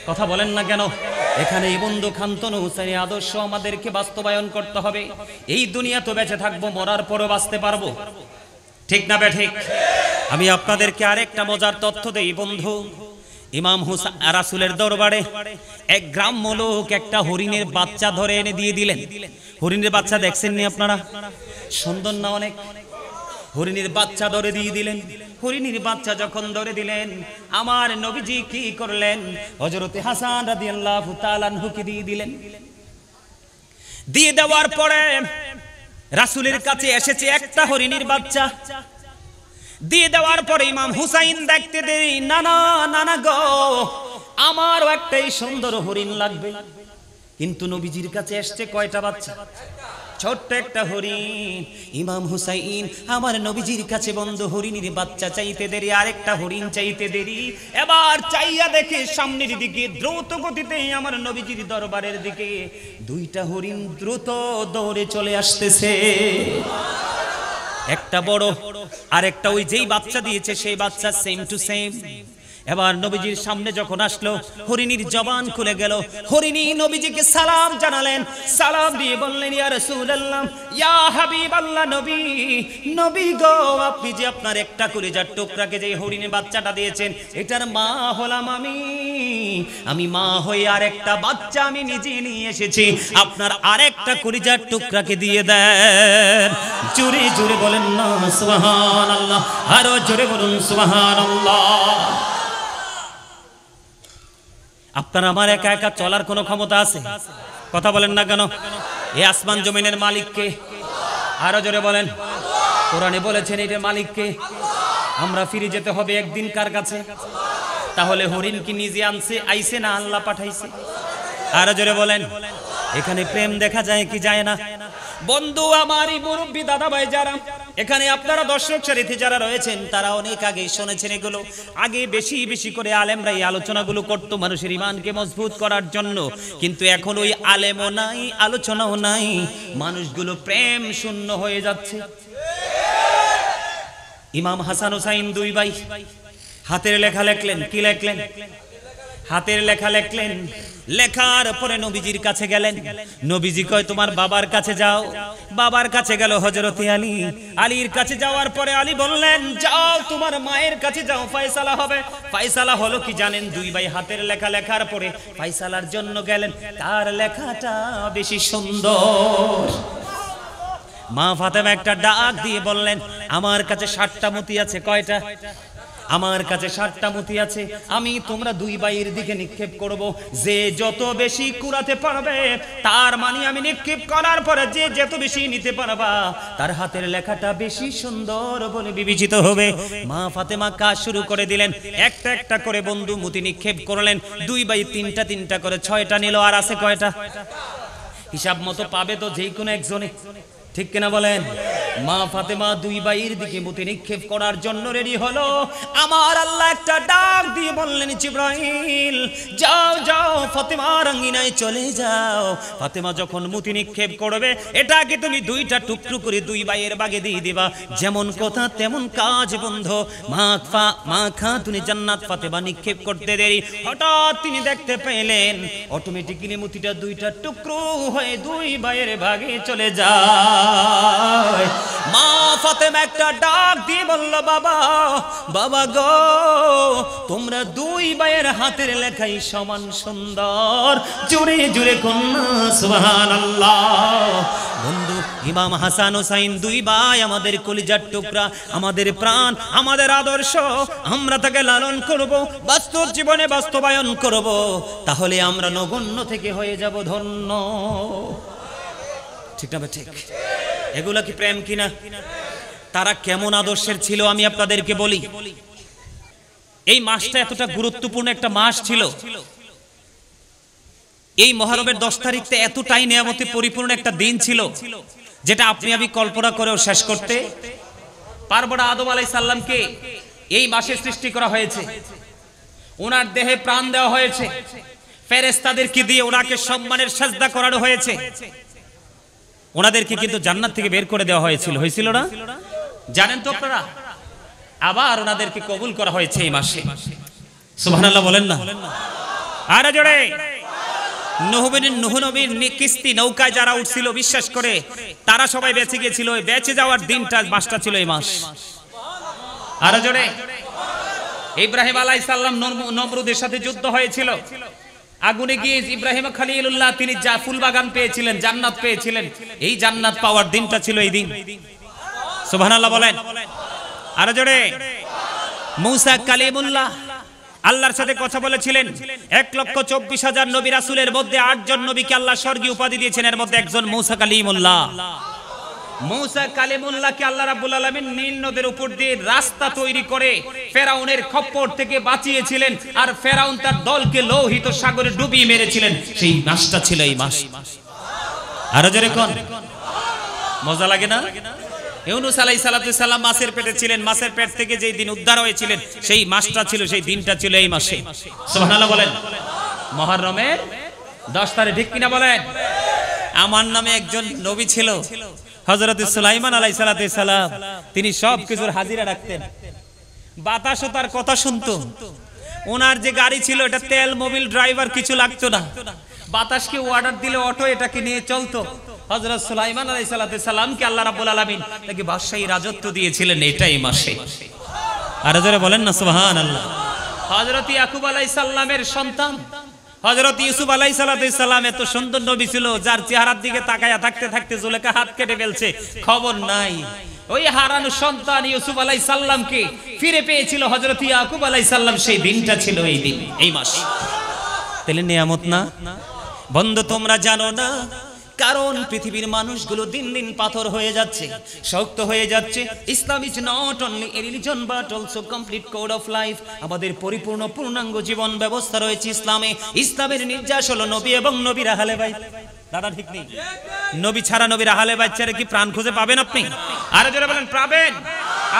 কথা বলেন না কেন? এখানে এই বন্ধু খান্তনু হুসাইনি আদর্শ আমাদেরকে বাস্তবায়ন করতে হবে। এই দুনিয়া তো বেঁচে থাকবো, মরার পরও বাঁচতে পারবো, ঠিক না ঠিক? আমি আপনাদেরকে আরেকটা মজার তথ্য দেই বন্ধু। ইমাম হুসাইন রাসূলের দরবারে এক গ্রাম্য লোক একটা হরিণের বাচ্চা ধরে এনে দিয়ে দিলেন। হরিণের বাচ্চা দেখছেন নি আপনারা? সুন্দর না অনেক? হরিণের বাচ্চা ধরে দিয়ে দিলেন। হরিণের বাচ্চা যখন ধরে দিলেন, আমার নবীজি কি করলেন? হযরতে হাসান রাদিয়াল্লাহু তাআলা আনহুকে দিয়ে দিলেন। দিয়ে দেওয়ার পরে রাসূলের কাছে এসেছে একটা হরিণের বাচ্চা। দিয়ে দেওয়ার পরে ইমাম হুসাইন দেখতে দেরি, নানা নানা গো, আমারও একটাই সুন্দর হরিণ লাগবে। কিন্তু নবীজির কাছে এসছে কয়টা বাচ্চা? ছোট্ট একটা হরিণ। ইমাম হুসাইন আমার নবীজির কাছে বন্ধু হরিণের বাচ্চা চাইতে দেরি, আরেকটা হরিণ চাইতে দেরি। এবার চাইয়া দেখে সামনের দিকে দ্রুত গতিতে আমার নবীজির দরবারের দিকে 2টা হরিণ দ্রুত দৌড়ে চলে আসতেছে। একটা বড় আর একটা ওই যেই বাচ্চা দিয়েছে সেই বাচ্চা সেম টু সেম। এবার নবীজির সামনে যখন আসলো, হরিণীর জবান খুলে গেল। হরিণী নবীজিকে সালাম জানালেন, সালাম দিয়ে বললেন, ইয়া রাসূলুল্লাহ, ইয়া হাবিবাল্লাহ, নবী নবী গো, আপনি যে আপনার একটা কলিজার টুকরাকে যে হরিণের বাচ্চাটা দিয়েছেন, এটার মা হলাম আমি মা হয়ে আরেকটা বাচ্চা আমি নিজে নিয়ে এসেছি, আপনার আরেকটা কলিজার টুকরাকে দিয়ে দেন। জোরে জোরে বলেন না সুবহানাল্লাহ, আরো জোরে বলুন সুবহানাল্লাহ। আপনার আমার একা একা চলার কোনো ক্ষমতা আছে? কথা বলেন না কেন? এই আসমান জমিনের মালিককে, আরো জোরে বলেন। কোরআনে বলেছেন এটার মালিককে। আমরা ফিরে যেতে হবে একদিন কার কাছে? তাহলে হরিণ কি নিজে আইছে না আল্লাহ পাঠাইছে? আরো জোরে বলেন। এখানে প্রেম দেখা যায় কি যায় না? বন্ধু আমার, এই মুরব্বী দাদা ভাই যারা এখানে আপনারা দর্শক সারিতে যারা রয়েছেন, তারা অনেক আগে শুনেছেন এগুলো। আগে বেশি বেশি করে আলেমরা এই আলোচনাগুলো করতো মানুষের ঈমানকে মজবুত করার জন্য। কিন্তু এখন ওই আলেমও নাই, আলোচনাও নাই, মানুষগুলো প্রেম শূন্য হয়ে যাচ্ছে। ইমাম হাসান হুসাইন 2 ভাই হাতের লেখা লেখলেন। কি লেখলেন? হাতের লেখা লেখলেন। লেখার পরে নবীজির কাছে গেলেন। নবীজি কয় তোমার বাবার কাছে যাও। বাবার কাছে গেল হযরতে আলী। আলীর কাছে যাওয়ার পরে আলী বললেন, যাও তোমার মায়ের কাছে যাও, ফয়সালা হবে। ফয়সালা হলো কি জানেন? 2 ভাই হাতের লেখা লেখার পরে ফয়সালার জন্য গেলেন। তার লেখাটা বেশি সুন্দর। মা ফাতেমা একটা ডাক দিয়ে বললেন, আমার কাছে 60টা মতি আছে। কয়টা? আমার কাছে 60টা মতি আছে। আমি তোমরা 2 ভাইয়ের দিকে নিক্ষেপ করব। যে যত বেশি কুড়াতে পারবে, তার মানে আমি নিক্ষেপ করার পরে যে যত বেশি নিতে পারবা, তার হাতের লেখাটা বেশি সুন্দর বলে বিবেচিত হবে। মা ফাতেমা কাজ শুরু করে দিলেন। একটা একটা করে বন্ধু মতি নিক্ষেপ করলেন। 2 ভাই 3টা 3টা করে 6টা নিল। আর আছে কয়টা? হিসাব মতো পাবে তো যে কোনো একজনে, ঠিক কিনা বলেন? মা ফাতেমা দুই ভাইয়ের দিকে মুতি নিক্ষেপ করার জন্য রেডি হলো। আমার আল্লাহ একটা ডাক দিয়ে বললেন, জিবরাইল যাও যাও ফাতেমার আঙ্গিনায় চলে যাও। ফাতেমা যখন মুতি নিক্ষেপ করবে এটাকে তুমি দুইটা টুকরো করে দুই ভাইয়ের ভাগে দিয়ে দিবা। যেমন কথা তেমন কাজ বন্ধু। মা খাতুনে জান্নাত ফাতেমা নিক্ষেপ করতে দেরি, হঠাৎ তিনি দেখতে পেলেন অটোমেটিক্যালি মুতিটা দুইটা টুকরো হয়ে দুই ভাইয়ের ভাগে চলে যায়। মা ফাতেমা একটা ডাক দিয়ে বলল, বাবা বাবা গো, তোমরা দুই ভাইয়ের হাতের লেখাই সমান সুন্দর। জোরে জোরে কন্যা সুবহানাল্লাহ। বন্ধু, ইমাম হাসান হুসাইন দুই ভাই আমাদের কলিজার টুকরা, আমাদের প্রাণ, আমাদের আদর্শ। আমরা তাকে লালন করব, বাস্তব জীবনে বাস্তবায়ন করব, তাহলে আমরা নগণ্য থেকে হয়ে যাব ধন্য। ঠিক না? ঠিক। এগুলা কি প্রেম কিনা? তারা কেমন আদর্শের ছিল আমি আপনাদেরকে বলি। এই মাসটা এতটা গুরুত্বপূর্ণ একটা মাস ছিল। এই মুহররমের 10 তারিখটা এতটাই নিয়ামতে পরিপূর্ণ একটা দিন ছিল, যেটা আপনি আমি কল্পনা করেও শেষ করতে পারবো না। আদম আলাইহিস সালামকে এই মাসে সৃষ্টি করা হয়েছে, ওনার দেহে প্রাণ দেওয়া হয়েছে, ফেরেশতাদেরকে দিয়ে ওনাকে সম্মানের সিজদা করানো হয়েছে। ওনাদেরকে কিন্তু জান্নাত থেকে বের করে দেওয়া হয়েছিল না? জানেন তো আপনারা? আবার ওনাদেরকে কবুল করা হয়েছে এই মাসে। সুবহানাল্লাহ বলেন না? আরে জোরে। নূহ নবীর কিস্তি নৌকায় যারা উঠছিল বিশ্বাস করে, তারা সবাই বেঁচে গিয়েছিল। ওই বেঁচে যাওয়ার দিনটা মাসটা ছিল এই মাস। আরে জোরে। ইব্রাহিম আলাইহিস সালাম নমরুদের সাথে যুদ্ধ হয়েছিল, আগুনে গিয়ে ইব্রাহিম খলিলুল্লাহ তিনি ফুল বাগান পেয়েছিলেন, জান্নাত পেয়েছিলেন। এই জান্নাত পাওয়ার দিনটা ছিল এই দিন। সুবহানাল্লাহ বলেন। আরে জোরে। মূসা কালিমুল্লাহ আল্লাহর সাথে কথা বলেছিলেন। 1,24,000 নবী রাসূলের মধ্যে 8 জন নবীকে আল্লাহ স্বর্গীয় উপাধি দিয়েছেন, এর মধ্যে একজন মূসা কালিমুল্লাহ। মূসা কালিমুল্লাহকে আল্লাহ রাব্বুল আলামিন নীল নদের উপর দিয়ে রাস্তা তৈরি করে ফেরাউনের খপ্পর থেকে বাঁচিয়েছিলেন, আর ফেরাউন তার দলকে লোহিত সাগরে ডুবিয়ে মেরেছিলেন। সেই মাসটা ছিল এই মাস। আরো জোরে কোন? মজা লাগে না? ইউনূস আলাইহিস সালাম মাছের পেটে ছিলেন, মাছের পেট থেকে যেই দিন উদ্ধার হয়েছিলেন সেই মাসটা ছিল, সেই দিনটা ছিল এই মাসে। সুবহানাল্লাহ বলেন। মুহররমের 10 তারিখ। ঠিক কিনা বলেন? আমার নামে একজন নবী ছিল, হযরত সুলাইমান আলাইহিস সালাম। তিনি সব কিছুর হাজিরা রাখতেন, বাতাসও তার কথা শুনতো। ওনার যে গাড়ি ছিল এটা তেল, মোবিল, ড্রাইভার কিছু লাগতো না। বাতাসকে অর্ডার দিলে অটো এটাকে নিয়ে চলতো। হযরত সুলাইমান আলাইহিস সালামকে আল্লাহ রাব্বুল আলামিন তাকে বাদশাহী রাজত্ব দিয়েছিলেন এটাই মাসে। আর যারা বলেন না সুবহানাল্লাহ। হযরত ইয়াকুব আলাইহিস সালামের সন্তান হযরত ইউসুফ আলাইহিস সালাম এত সুন্দর নবী ছিল, যার চেহারার দিকে তাকায়া থাকতে থাকতে জুলেখা হাত কেটে ফেলছে, খবর নাই। ওই হারানো সন্তান ইউসুফ আলাইহিস সালামকে ফিরে পেয়েছিল হযরত ইয়াকুব আলাইহিস সালাম। সেই দিনটা ছিল এই দিন, এই মাস। তাহলে নিয়ামত না? বন্ধু, তোমরা জানো না, কারণ পৃথিবীর মানুষগুলো দিন দিন পাথর হয়ে যাচ্ছে, শক্ত হয়ে যাচ্ছে। Islam is not only a religion but also complete code of life. আমাদের পরিপূর্ণ পূর্ণাঙ্গ জীবন ব্যবস্থা রয়েছে ইসলামে। ইসলামের নির্যাস হলো নবী এবং নবীর আহলে বাইত। দাদা ঠিক নেই? নবী ছাড়া নবীর আহলে বাইত ছাড়া কি প্রাণ খুঁজে পাবেন আপনি? আরো জোরে বলেন, পাবেন।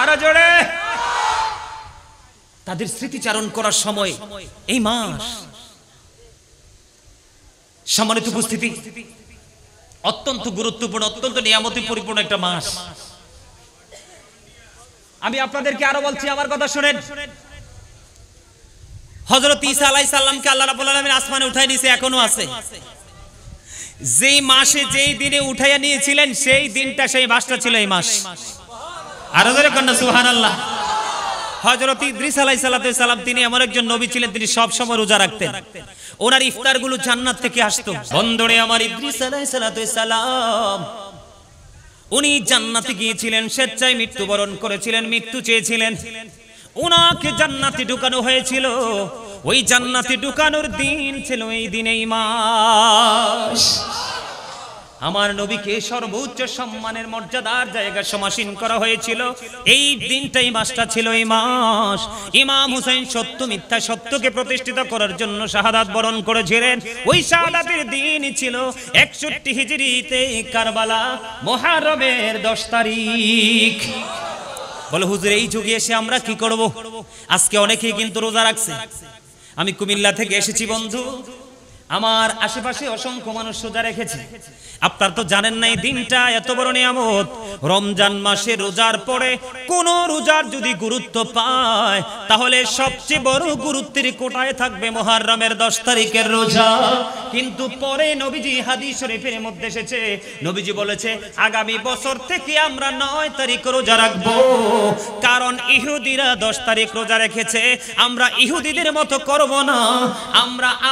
আরো জোরে। তাদের স্মৃতিচারণ করার সময় এই মাস। সম্মানিত উপস্থিতি, অত্যন্ত গুরুত্বপূর্ণ, অত্যন্ত নিয়ামতে পরিপূর্ণ একটা মাস। আমি আপনাদেরকে আরো বলছি, আমার কথা শুনেন। হযরত ঈসা আলাইহিস সালামকে আল্লাহ রাব্বুল আলামিন আসমানে উঠায় নিয়েছে, এখনো আছে। যেই মাসে যেই দিনে উঠাইয়া নিয়েছিলেন সেই দিনটা, সেই মাসটা ছিল এই মাস। আরো জোরে কন্যা সুবহানাল্লাহ। হযরত ইদ্রিস আলাইহিস সালাম তিনি এমন একজন নবী ছিলেন, তিনি সব সময় রোজা রাখতেন। ওনার ইফতার গুলো জান্নাত থেকে আসতো। বন্ধুরে আমার, ইদ্রিস আলাইহিস সালাম উনি জান্নাতে গিয়েছিলেন, স্বেচ্ছায় মৃত্যুবরণ করেছিলেন, মৃত্যু চেয়েছিলেন। ওনাকে জান্নাতে ঢুকানো হয়েছিল। ওই জান্নাতে ঢুকানোর দিন ছিল এই দিন, এই মাস। আমার নবীকে সর্বোচ্চ সম্মানের মর্যাদার জায়গা সমাসীন করা হয়েছিল। এই দিনটাই মাসটা ছিল এই মাস। ইমাম হুসাইন সত্য মিথ্যা সত্যকে প্রতিষ্ঠিত করার জন্য শাহাদাত বরণ করেছিলেন। ওই শাহাদাতের দিন ছিল 61 হিজরিতে কারবালা মুহররমের 10 তারিখ। বলে হুজুর এই যুগে এসে আমরা কি করব? আজকে অনেকেই কিন্তু রোজা রাখছে। আমি কুমিল্লা থেকে এসেছি বন্ধু, আমার আশেপাশে অসংখ্য মানুষ রোজা রেখেছে। আপনারা তো জানেন না এই দিনটা এত বড় নিয়ামত। রমজান মাসে রোজার পরে কোন রোজার যদি গুরুত্ব পায় তাহলে সবচেয়ে বড় গুরুত্বের কোটায় থাকবে মুহররমের 10 তারিখের রোজা। কিন্তু পরে নবীজি হাদিস শরীফের মধ্যে এসেছে, নবীজি বলেছে আগামী বছর থেকে আমরা 9 তারিখ রোজা রাখবো, কারণ ইহুদিরা 10 তারিখ রোজা রেখেছে। আমরা ইহুদিদের মতো করব না,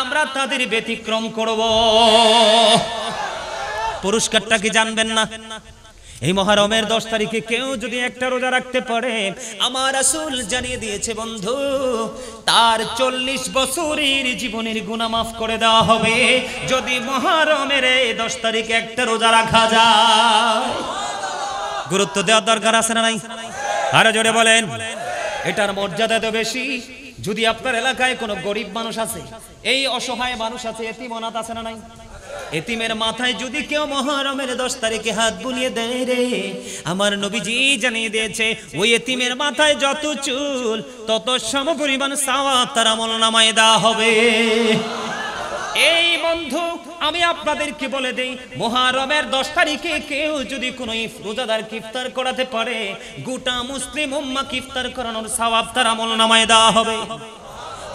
আমরা তাদের ব্যতিক্রম করব। পুরস্কারটা কি জানবেন না? এই মুহররমের 10 তারিখে কেউ যদি একটা রোজা রাখতে পারে, আমার রাসূল জানিয়ে দিয়েছে বন্ধু, তার 40 বছরের জীবনের গুনাহ মাফ করে দেওয়া হবে যদি মুহররমের 10 তারিখে একটা রোজা রাখা যায়। গুরুত্ব দেওয়ার দরকার আছে না নাই? আরো জোরে বলেন। এটার মর্যাদা তো বেশি। যদি আপনার এলাকায় কোনো গরিব মানুষ আছে, এই অসহায় মানুষ আছে, এতিম অনাথ আছে না নাই, এতিমের মাথায় যদি কেউ মুহররমের 10 তারিখে হাত বুলিয়ে দেয় রে, আমার নবীজি জানিয়ে দিয়েছে ওই এতিমের মাথায় যত চুল তত সমপরিমাণ সওয়াব তার আমলনামায় দেওয়া হবে। এই বন্ধু আমি আপনাদেরকে বলে দেই, মুহররমের 10 তারিখে কেউ যদি কোনো রোজাদার ইফতার করাতে পারে, গোটা মুসলিম উম্মাহ ইফতার করানোর সওয়াব তার আমলনামায় দেওয়া হবে।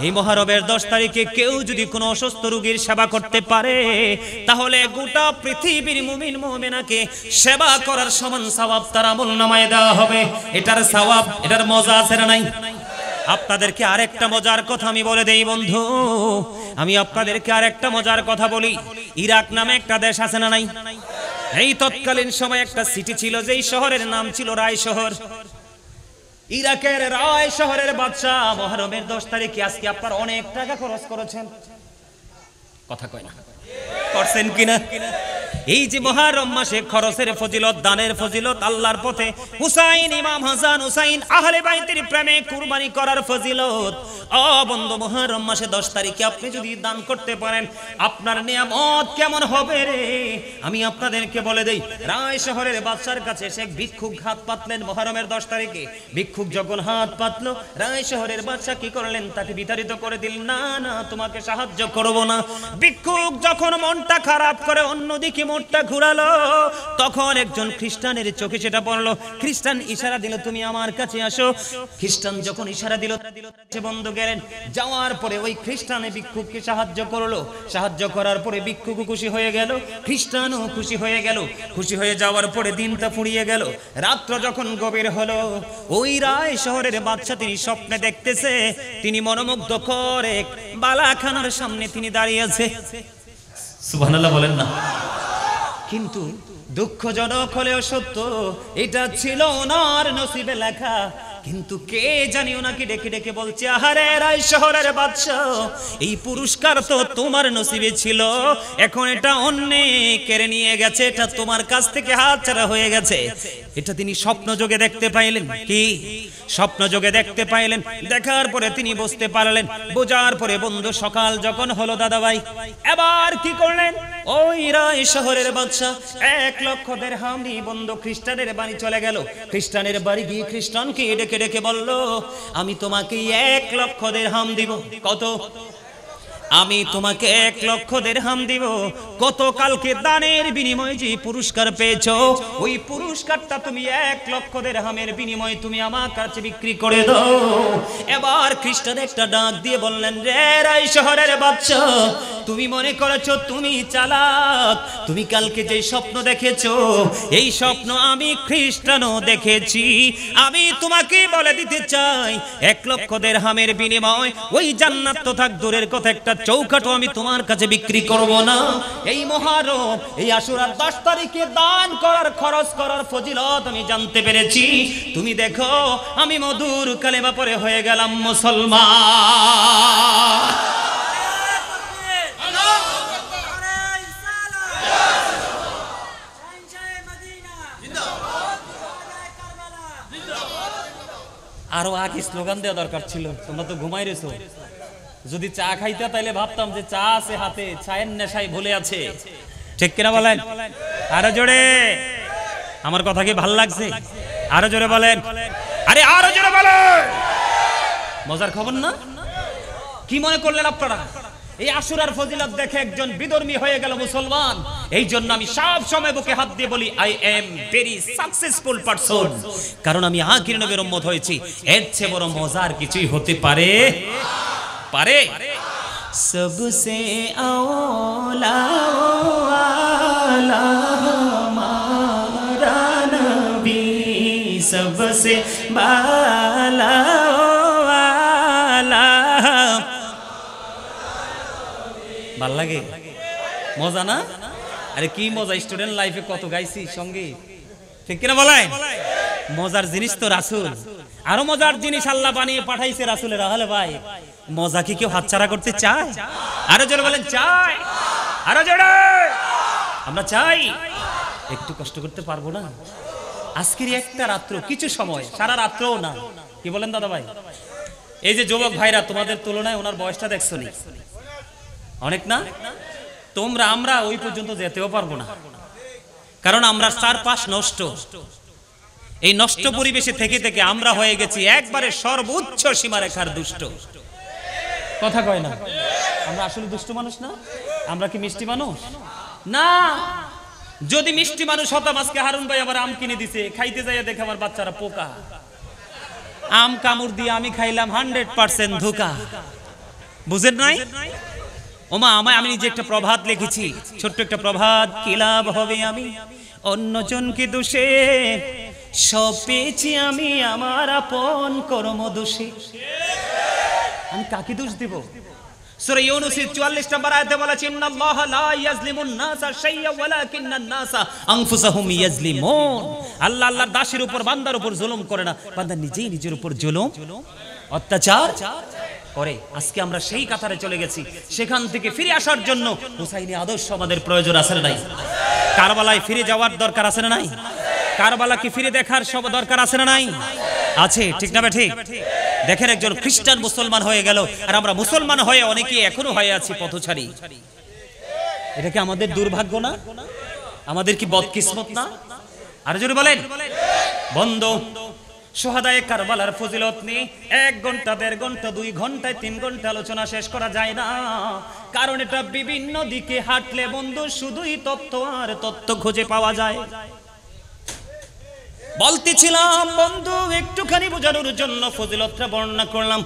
এই মুহররমের 10 তারিখে কেউ যদি কোনো অসুস্থ রোগীর সেবা করতে পারে, তাহলে গোটা পৃথিবীর মুমিন মুমিনাকে সেবা করার সমান সওয়াব তার আমলনামায় দেওয়া হবে। এটার সওয়াব, এটার মজা আছে না নাই? আপনাদেরকে আরেকটা মজার কথা আমি বলে দেই বন্ধু, আমি আপনাদেরকে আরেকটা মজার কথা বলি। ইরাক নামে একটা দেশ আছে না নাই? এই তৎকালীন সময় একটা সিটি ছিল, যেই শহরের নাম ছিল রায় শহর। ইরাকের রায় শহরের বাদশা মুহররমের 10 তারিখে আজকে আপনারা অনেক টাকা খরচ করেছেন, কথা কয় না, করছেন কিনা? এই যে মুহররম মাসে খরচের ফজিলত, দানের ফজিলত, আল্লাহর পথে হুসাইন, ইমাম হাসান হুসাইন আহলে বাইতের প্রেমে কুরবানি করার ফজিলত। ও বন্ধু, মুহররম মাসে 10 তারিখে আপনি যদি দান করতে পারেন, আপনার নিয়ামত কেমন হবে রে আমি আপনাদেরকে বলে দেই। রায় শহরের বাদশার কাছে এসে এক ভিক্ষুক হাত পাতলেন মুহররমের 10 তারিখে। ভিক্ষুক যখন হাত পাতলো, রায় শহরের বাদশা কি করলেন? তাকে বিতাড়িত করে দিলেন, না না তোমাকে সাহায্য করব না। ভিক্ষুক যখন মনটা খারাপ করে অন্যদিকে মোটটা ঘুরালো, তখন একজন খ্রিস্টানের চোখে সেটা পড়লো। খ্রিস্টান ইশারা দিল, তুমি আমার কাছে আসো। খ্রিস্টান যখন ইশারা দিল, সে বন্ধ গেলেন। যাওয়ার পরে ওই খ্রিস্টানে ভিক্ষুককে সাহায্য করলো। সাহায্য করার পরে ভিক্ষুকও খুশি হয়ে গেল, খ্রিস্টানও খুশি হয়ে গেল। খুশি হয়ে যাওয়ার পরে দিনটা ফুরিয়ে গেল। রাত্র যখন গভীর হলো, ওই রায় শহরের বাদশা তিনি স্বপ্নে দেখতেছে, তিনি মনোমুগ্ধ করে বালাখানার সামনে তিনি দাঁড়িয়ে আছে। সুবহানাল্লাহ বলেন না? কিন্তু দুঃখজনক হলেও সত্য, এটা ছিল ওনার নসিবে লেখা। কিন্তু কে জানি ওনাকে ডেকে ডেকে বলছে, আহারে রায় শহরের বাদশা, এই পুরস্কার তো তোমার নসিবে ছিল, এখন এটা অন্য কেড়ে নিয়ে গেছে, এটা তোমার কাছ থেকে হাতছাড়া হয়ে গেছে। এটা তিনি স্বপ্ন যোগে দেখতে পাইলেন। কি স্বপ্ন যোগে দেখতে পাইলেন? দেখার পরে তিনি বুঝতে পারলেন। বোঝার পরে বন্ধু সকাল যখন হলো দাদা ভাই, এবার কি করলেন? ওই রায় শহরের বাদশা 1 লক্ষ দিরহাম নিয়ে বন্ধু খ্রিস্টানের বাড়ি চলে গেল। খ্রিস্টানের বাড়ি গিয়ে খ্রিস্টানকে ডেকে ডেকে বলল, আমি তোমাকে 1 লক্ষ দিরহাম দিব। কত? আমি তোমাকে 1 লক্ষ দিরহাম দিব। গতকালকে দানের বিনিময়ে যে পুরস্কার পেয়েছো, ওই পুরস্কারটা তুমি 1 লক্ষ দিরহামের বিনিময়ে তুমি আমার কাছে বিক্রি করে দাও। এবার খ্রিস্টান একটা ডাক দিয়ে বললেন, রে রায় শহরের বাদশা, তুমি মনে করেছো তুমি চালাক, তুমি কালকে যে স্বপ্ন দেখেছো, এই স্বপ্ন আমি খ্রিস্টানও দেখেছি। আমি তোমাকে বলে দিতে চাই, 1 লক্ষ দিরহামের বিনিময় ওই জান্নাত তো থাক দূরের কথা, একটা চৌকাঠও আমি তোমার কাছে বিক্রি করব না। এই মুহররম, এই আশুরার 10 তারিখে দান করার, খরচ করার ফজিলত আমি জানতে পেরেছি। তুমি দেখো, আমি মধুর কালেমা পড়ে হয়ে গেলাম মুসলমান। আরো আগে স্লোগান দেওয়া দরকার ছিল, তোমরা তো ঘুমাই রেছো। যদি চা খাইতে তাইলে ভাবতাম যে চা আছে হাতে, চায়ের নেশায় ভুলে আছে। ঠিক কিনা বলেন? আরো জোরে, আমার কথা কি ভাল লাগছে? আরো জোরে বলেন, আরে আরো জোরে বলেন। মজার খবর না? কি মনে করলেন আপনারা? এই আশুরার ফজিলত দেখে একজন বিধর্মী হয়ে গেল মুসলমান। এই জন্য আমি সব সময় বুকে হাত দিয়ে বলি, I am very successful person, কারণ আমি আখির নবীর উম্মত হয়েছি। এর চেয়ে বড় মজার কিছুই হতে পারে পারে? সবসে আওলা হমারা নবী, সবসে বালা ভাল লাগে, মজা না? আরে কি মজা, স্টুডেন্ট লাইফে কত গাইছি সঙ্গে, ঠিক কিনা বলেন? মজার জিনিস তো রাসূল, আরো মজার জিনিস আল্লাহ বানিয়ে পাঠাইছে রাসূলের। আহলে ভাই, মজা কি কেউ হাতছাড়া করতে চায়? আরো জোরে বলেন, চাই। আরো জোরে, আমরা চাই। একটু কষ্ট করতে পারবো না? আজকের একটা রাত্র, কিছু সময়, সারা রাত্রও না। কি বলেন দাদা ভাই? এই যে যুবক ভাইরা, তোমাদের তুলনায় ওনার বয়সটা দেখছো নি? অনেক না? তোমরা আমরা ওই পর্যন্ত যেতেও পারবো না, কারণ আমরা চারপাশ নষ্ট। এই নষ্ট পরিবেশে থেকে থেকে আমরা হয়ে গেছি একবারে সর্বোচ্চ সীমারেখার দুষ্ট। কথা কয় না? আমরা আসলে দুষ্ট মানুষ না? আমরা কি মিষ্টি মানুষ না? যদি মিষ্টি মানুষ হতাম, আজকে হারুন ভাই আবার আম কিনে দিছে, খাইতে যাইয়া দেখে আমার বাচ্চারা পোকা। আম কামড় দিয়ে আমি খাইলাম 100% ধোঁকা। বুঝেন নাই? ওমা আমায়, আমি নিজে একটা প্রভাত লিখেছি, ছোট্ট একটা প্রভাত। কি লাভ হবে আমি অন্যজনকে দোষে, সব পেয়েছি আমি আমার আপন কর্ম দোষে। আমি কাকে দোষ দিব? সূরা ইউনূসের 44 নম্বর আয়াতে বলেছে, ইন্নাল্লাহা লা ইয়াজলিমুন নাসা শাইয়্যা ওয়ালাকিন্নান নাসা আনফুসাহুম ইয়াজলিমুন। আল্লাহ আল্লাহর দাসের উপর, বান্দার উপর জুলুম করে না, বান্দা নিজেই নিজের উপর জুলুম অত্যাচার করে। আজকে আমরা সেই কাতারে চলে গেছি। সেখান থেকে ফিরে আসার জন্য হুসাইনি আদর্শ আমাদের প্রয়োজন আছে না নাই? কারবালায় ফিরে যাওয়ার দরকার আছে না নাই? কারবালাকে ফিরে দেখার সব দরকার আছে না নাই? আছে, ঠিক না ঠিক? দেখেন, একজন খ্রিস্টান মুসলমান হয়ে গেল, আর আমরা মুসলমান হয়ে অনেকে এখনো হয়ে আছি পথচারী। এটা কি আমাদের দুর্ভাগ্য না? আমাদের কি বদকিসমত না? আর জোরে বলেন। বন্ধ শোহাদায়ে কারবালার ফজিলত নিয়ে 1 ঘন্টা, 1.5 ঘন্টা, 2 ঘন্টায় 3 ঘন্টা আলোচনা শেষ করা যায় না, কারণ এটা বিভিন্ন দিকে হাঁটলে বন্ধু শুধুই তথ্য আর তথ্য খুঁজে পাওয়া যায়। বলতেছিলাম বন্ধু, একটুখানি বোঝানোর জন্য ফজিলতটা বর্ণনা করলাম।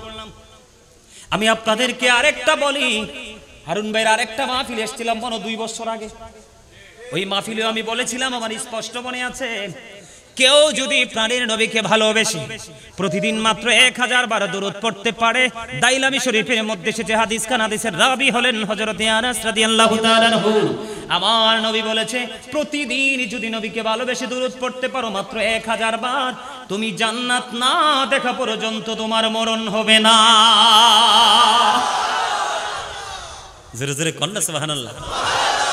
আমি আপনাদেরকে আরেকটা বলি, হারুন ভাইয়ের আরেকটা মাহফিল এসেছিলাম 2 বছর আগে। ওই মাহফিলেও আমি বলেছিলাম, আমার স্পষ্ট মনে আছে, কেউ যদি প্রাণের নবীকে ভালোবেসে প্রতিদিন মাত্র 1000 বার দরুদ পড়তে পারে, দাইলামি শরীফের মধ্যে এসেছে হাদিস খান, হাদিসের রাবি হলেন হযরত আনাস রাদিয়াল্লাহু তাআলা আনহু। আমার নবী বলেছে, প্রতিদিন যদি নবীকে ভালোবেসে দরুদ পড়তে পারো মাত্র 1000 বার, তুমি জান্নাত না দেখা পর্যন্ত তোমার মরণ হবে না। জোরে জোরে কন্না সুবহানাল্লাহ।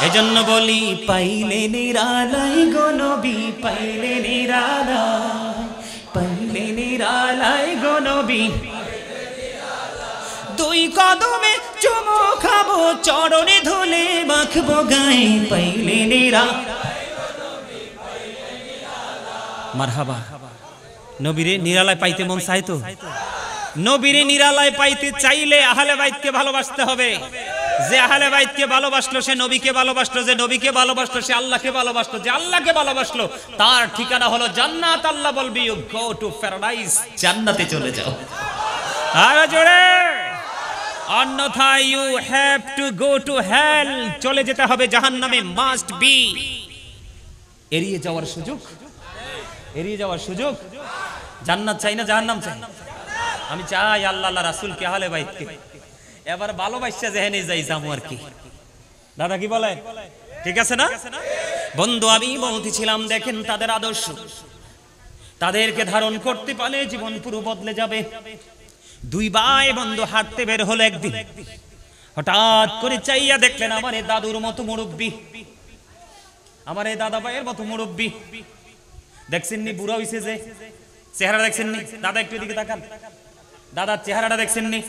এজন্য বলি, পাইলে নিরালাই গো নবী, পাইলে নিরালাই, পাইলে নিরালাই গো নবী, 2 কদমে চুমু খাবো, চরণে ধুলে মাখবো গায়ে, পাইলে নিরালাই। মারহাবা। নবীরে নিরালায় পাইতে মন চাই তো? নবীরে নিরালায় পাইতে চাইলে আহলে বাইতকে ভালোবাসতে হবে। যে আহলে বাইতকে ভালোবাসলো সে নবীকে ভালোবাসলো, যে নবীকে ভালোবাসলো সে আল্লাহকে ভালোবাসলো, যে আল্লাহকে ভালোবাসলো তার ঠিকানা হলো জান্নাত। আল্লাহ বলবি, ইউ গো টু প্যারাডাইস, জান্নাতে চলে যাও। আর জোরে, অন্যথায় you have to go to hell, চলে যেতে হবে জাহান্নামে, মাস্ট বি। এড়িয়ে যাওয়ার সুযোগ, এড়িয়ে যাওয়ার সুযোগ। জান্নাত চাই না জাহান্নাম চাই? আমি চাই আল্লাহ আল্লাহ রাসূলকে, আহলে বাইতকে। এবার ভালোবাসা যেখানে যাই যাবো আর কি। দাদা কি বলে? ঠিক আছে না বন্ধু? আমি বলতেছিলাম, দেখেন তাদের আদর্শ, তাদেরকে ধারণ করতে পারলে জীবন পুরো বদলে যাবে। 2 ভাই বন্ধু হাঁটতে বের হলো একদিন, হঠাৎ করে চাইয়া দেখলেন আমার এই দাদুর মতো মুরব্বী, আমার এই দাদা ভাইয়ের মতো মুরব্বী। দেখছেন নি বুড়া হইছে যে, চেহারা দেখছেন নি? দাদা একটু এদিকে তাকান, দাদার চেহারাটা দেখছেন নি?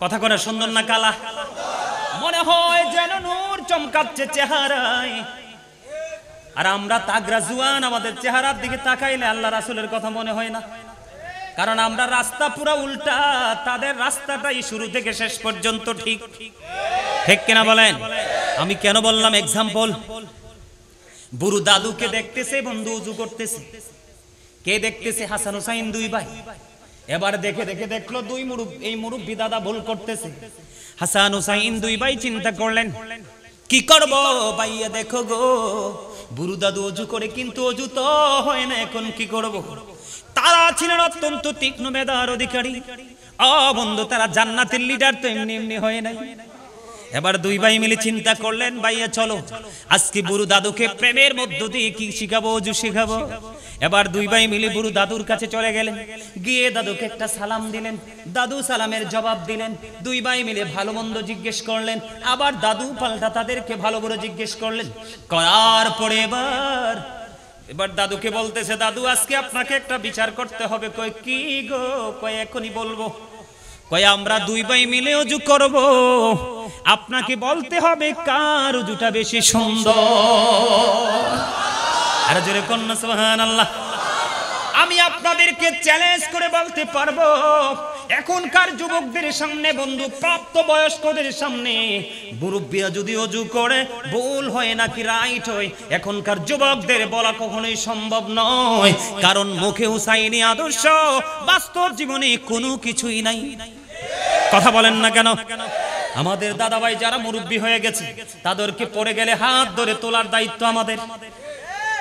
কথা করে সুন্দর না কালা? মনে হয় যেন নূর চমকাচ্ছে চেহারায়। আর আমরা তাগরা জুয়ান, আমাদের চেহারার দিকে তাকাইলে আল্লাহ রাসূলের কথা মনে হয় না, কারণ আমরা রাস্তা পুরো উল্টা, তাদের রাস্তাটাই শুরু থেকে শেষ পর্যন্ত ঠিক। ঠিক কিনা বলেন? আমি কেন বললাম এক্সাম্পল? বুড়ো দাদুকে দেখতেছে বন্ধু উজু করতেছে, কে দেখতেছে? হাসান হুসাইন দুই ভাই। এবার দেখে দেখে দেখলো এই মুরব্বি দাদা ভুল করতেছে। হাসান হুসাইন দুই ভাই চিন্তা করলেন কি করব ভাইয়া, দেখো গো বুড়ো দাদু অজু করে কিন্তু অজু তো হয় না, এখন কি করব? তারা ছিলেন অত্যন্ত তীক্ষ্ণ মেধার অধিকারী। বন্ধু, তারা জান্নাতের লিডার তো এমনি এমনি হয় নাই। এবার দুই ভাই মিলে চিন্তা করলেন, ভাইয়া চলো আজকে বুড়ো দাদুকে প্রেমের মধ্য দিয়ে কি শিখাবো, অজু শিখাবো। এবার দুই ভাই মিলে বুড়ো দাদুর কাছে চলে গেলেন, গিয়ে দাদুকে একটা সালাম দিলেন। দাদু সালামের জবাব দিলেন। দুই ভাই মিলে ভালো মন্দ জিজ্ঞেস করলেন, আবার দাদু পাল্টা তাদেরকে ভালো করে জিজ্ঞেস করলেন। করার পরে এবার দাদুকে বলতেছে, দাদু আজকে আপনাকে একটা বিচার করতে হবে। কই কি গো? কই এখনই বলবো। কই আমরা দুই ভাই মিলে অজু করব, আপনাকে বলতে হবে কার অজুটা বেশি সুন্দর। আর জোরে কন্যা সুবহানাল্লাহ। আমি আপনাদেরকে চ্যালেঞ্জ করে বলতে পারবো, এখনকার যুবকদের সামনে বন্ধু, প্রাপ্ত বয়স্কদের সামনে মুরব্বিরা যদি অজু করে ভুল হয় নাকি রাইট হয়, এখনকার যুবকদের বলা কখনোই সম্ভব নয়, কারণ মুখে হুসাইনি আদর্শ, বাস্তব জীবনে কোনো কিছুই নাই। কথা বলেন না কেন? আমাদের দাদা ভাই যারা মুরব্বি হয়ে গেছে, তাদেরকে পড়ে গেলে হাত ধরে তোলার দায়িত্ব আমাদের।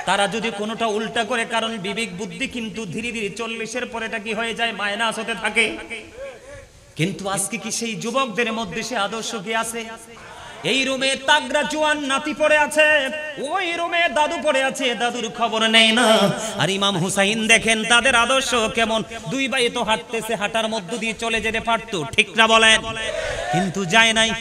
তারা যদি কোনোটা উল্টা করে, কারণ বিবেক বুদ্ধি কিন্তু ধীরে ধীরে 40-এর পরে এটা কি হয়ে যায়, মাইনাস হতে থাকে। কিন্তু আজকে কি সেই যুবকদের মধ্যে সে আদর্শ কি আছে? এই রুমে তাগরা জোয়ান নাতি পড়ে আছে, ওই রুমে দাদু পড়ে আছে, দাদুর খবর নেই না। আর ইমাম হুসাইন দেখেন তাদের আদর্শ কেমন। দুই ভাই তো হাঁটতেছে, হাঁটার মধ্য দিয়ে চলে যেতে পারতো, ঠিক না বলেন? কিন্তু যায় নাই।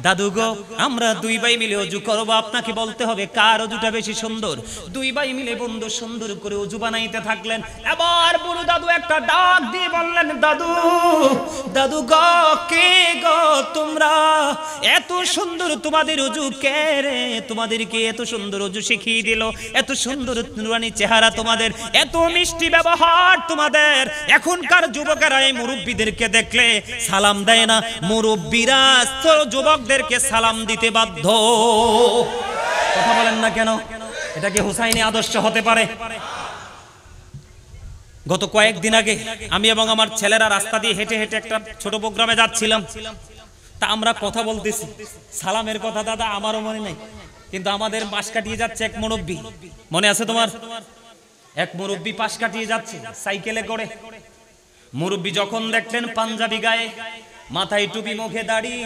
দাদু গো, আমরা দুই ভাই মিলে অজু করবো, আপনাকে বলতে হবে কার অজুটা বেশি সুন্দর। দুই ভাই মিলে বন্ধু সুন্দর করে অজু বানাইতে থাকলেন। এবার বুড়ো দাদু একটা ডাক দিয়ে বললেন, দাদু দাদু গো, কে গো তোমরা? এত সুন্দর তোমাদের অজু কে রে? তোমাদেরকে এত সুন্দর অজু শিখিয়ে দিল, এত সুন্দর নুরানি চেহারা তোমাদের, এত মিষ্টি ব্যবহার তোমাদের। এখনকার যুবকেরা এই মুরব্বীদেরকে দেখলে সালাম দেয় না, মুরব্বীরা যুবকদেরকে সালাম দিতে বাধ্য। কথা বলেন না কেন? এটা কি হুসাইনি আদর্শ হতে পারে? গত কয়েকদিন আগে আমি এবং আমার ছেলেরা রাস্তা দিয়ে হেঁটে হেঁটে একটা ছোট প্রোগ্রামে যাচ্ছিলাম। তা আমরা কথা বলতেছি সালামের কথা, দাদা আমারও মনে নাই, কিন্তু আমাদের পাশ কাটিয়ে যাচ্ছে এক মুরব্বী। মনে আছে তোমার? এক মুরব্বী পাশ কাটিয়ে যাচ্ছে সাইকেলে করে। মুরব্বী যখন দেখলেন পাঞ্জাবি গায়ে, মাথায় টুপি, মুখে দাড়ি,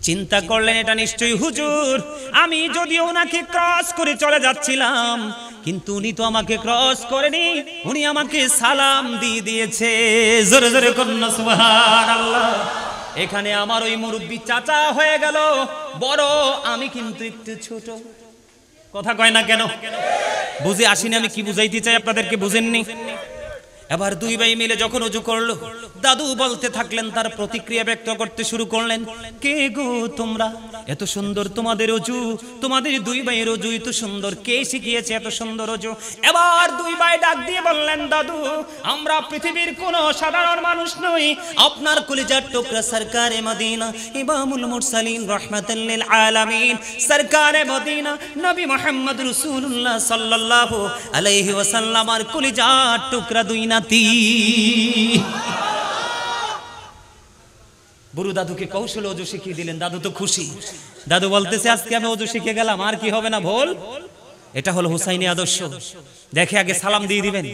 চিন্তা করলেন এটা নিশ্চয়ই হুজুর। আমি যদিও ওনাকে ক্রস করে চলে যাচ্ছিলাম, কিন্তু উনি তো আমাকে ক্রস করেনি, উনি আমাকে সালাম দিয়ে দিয়েছে। জোরে জোরে কন্যা সুবহানাল্লাহ। এখানে আমার ওই মুরব্বী চাচা হয়ে গেল বড়, আমি কিন্তু একটু ছোট। কথা কয় না কেন? বুঝে আসিনি আমি কি বুঝাইতে চাই আপনাদেরকে, বুঝেননি? এবার দুই ভাই মিলে যখন অজু করলো, দাদু বলতে থাকলেন, তার প্রতিক্রিয়া ব্যক্ত করতে শুরু করলেন, কে গো তোমরা? এত সুন্দর তোমাদের অজু, তোমাদের দুই ভাইয়ের অজু এত সুন্দর, কে শিখিয়েছে এত সুন্দর অজু? এবার দুই ভাই ডাক দিয়ে বললেন, দাদু আমরা পৃথিবীর কোনো সাধারণ মানুষ নই, আপনার কলিজার টুকরা সরকারে মদিনা, ইমামুল মুরসালিন রাহমাতাল লিল আলামিন, সরকারে মদিনা নবী মুহাম্মদ রাসূলুল্লাহ সাল্লাল্লাহু আলাইহি ওয়াসাল্লাম আর কলিজার টুকরা দুই নাতি। বুড়ো দাদুকে কৌশল অজু শিখিয়ে দিলেন। দাদু তো খুশি। দাদু বলতেছে, আজকে আমি অজু শিখে গেলাম, আর কি হবে না ভুল। এটা হলো হুসাইনি আদর্শ। দেখে আগে সালাম দিয়ে দিবেন,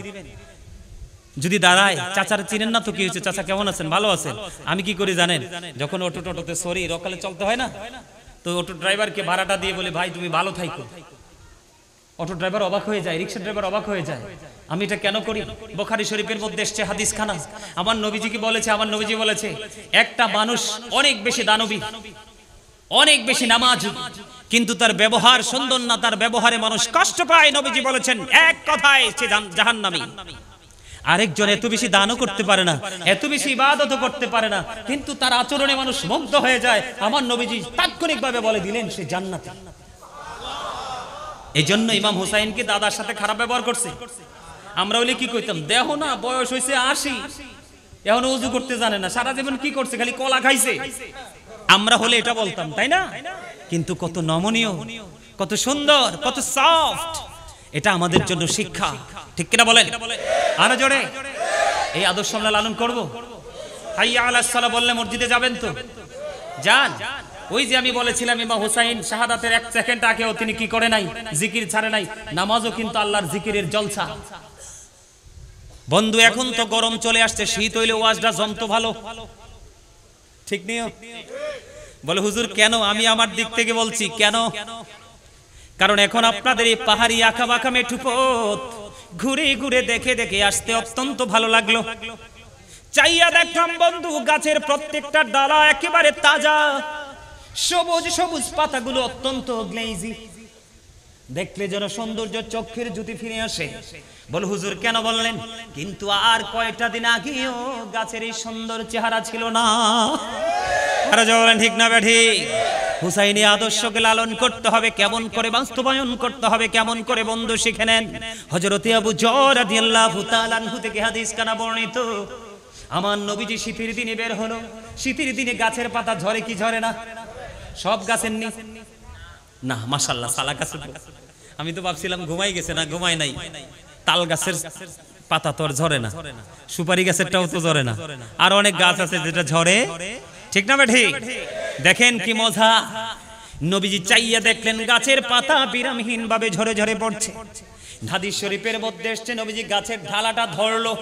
যদি দাঁড়ায়, চাচার চিনেন না তো কি হয়েছে, চাচা কেমন আছেন, ভালো আছেন? আমি কি করি জানেন? যখন অটো টোটোতে সরি রকালে চলতে হয় না, তো অটো ড্রাইভারকে ভাড়াটা দিয়ে বলে, ভাই তুমি ভালো থাইকো। অটো ড্রাইভার অবাক হয়ে যায়, রিক্সা ড্রাইভার অবাক হয়ে যায়, আমি এটা কেন করি? বুখারী শরীফের মধ্যে এসেছে হাদিস খানা, আমার নবীজি কি বলেছে? আমার নবীজি বলেছে, একটা মানুষ অনেক বেশি দানবী, অনেক বেশি নামাজ, কিন্তু তার ব্যবহার সুন্দর না, তার ব্যবহারে মানুষ কষ্ট পায়। নবীজি বলেছেন এক কথায় সে জাহান্নামী। আরেকজন এত বেশি দানও করতে পারে না, এত বেশি ইবাদতও করতে পারে না, কিন্তু তার আচরণে মানুষ মুগ্ধ হয়ে যায়। আমার নবীজি তাৎক্ষণিকভাবে বলে দিলেন সে জান্নাতি। এই জন্য ইমাম হুসাইনকে দাদার সাথে খারাপ ব্যবহার করছে। আমরা হলে কি কইতাম, দেহ না বয়স হয়েছে 80, এখন উজু করতে জানে না, সারা জীবন কি করছে, খালি কলা খাইছে। আমরা হলে এটা বলতাম, তাই না? কিন্তু কত নমনীয়, কত সুন্দর, কত সফট, এটা আমাদের জন্য শিক্ষা, ঠিক কিনা বলেন? আরো জোরে এই আদর্শ আমরা লালন করব। হাইয়া আলাস সালাহ বললে মসজিদে যাবেন তো যান। ওই যে আমি বলেছিলাম ইমাম হুসাইন শাহাদাতের 1 সেকেন্ড আগেও তিনি কি করে নাই, জিকির ছাড়ে নাই। নামাজও কিন্তু আল্লাহর জিকিরের জলসা। বন্ধু এখন তো গরম চলে আসছে, শীত হইলে ওয়াজটা জমতো ভালো, ঠিক নিও। বলে হুজুর কেন? আমি আমার দিক থেকে বলছি কেন, কারণ এখন আপনাদের এই পাহাড়ি আঁকা বাঁকা মেঠু পথ ঘুরে ঘুরে দেখে দেখে আসতে অত্যন্ত ভালো লাগলো। চাইয়া দেখলাম বন্ধু গাছের প্রত্যেকটা ডালা একেবারে তাজা, সবুজ সবুজ পাতাগুলো অত্যন্ত গ্লেজি, দেখলে যেন সৌন্দর্য চোখের জ্যোতি ফিরে আসে। বল হুজুর কেন বললেন? কিন্তু আর কয়টা দিন আগেও গাছের এই সুন্দর চেহারা ছিল না। আরে বলেন ঠিক না ঠিক? হুসাইনি আদর্শকে লালন করতে হবে, কেমন করে বাস্তবায়ন করতে হবে, কেমন করে বন্ধু শিখে নেন। হযরত আবু যর রাদিয়াল্লাহু তাআলা আনহু থেকে হাদিস কানা বর্ণিত, আমার নবীজি শীতের দিনে বের হলো। শীতের দিনে গাছের পাতা ঝরে কি ঝরে না? সব গাছের না মাশাআল্লাহ সালা গাছের, আমি তো ভাবছিলাম ঘুমাই গেছে, না ঘুমাই নাই। তাল গাছের পাতা তো আর ঝরে না, সুপারি গাছেরটাও তো ঝরে না, আর অনেক গাছ আছে যেটা ঝরে, ঠিক না ঠিক? দেখেন কি মজা, নবীজি চাইয়া দেখলেন গাছের পাতা বিরামহীন ভাবে ঝরে ঝরে পড়ছে। হাদিস শরীফের মধ্যে এসেছে নবীজি গাছের ঢালাটা ধরলো,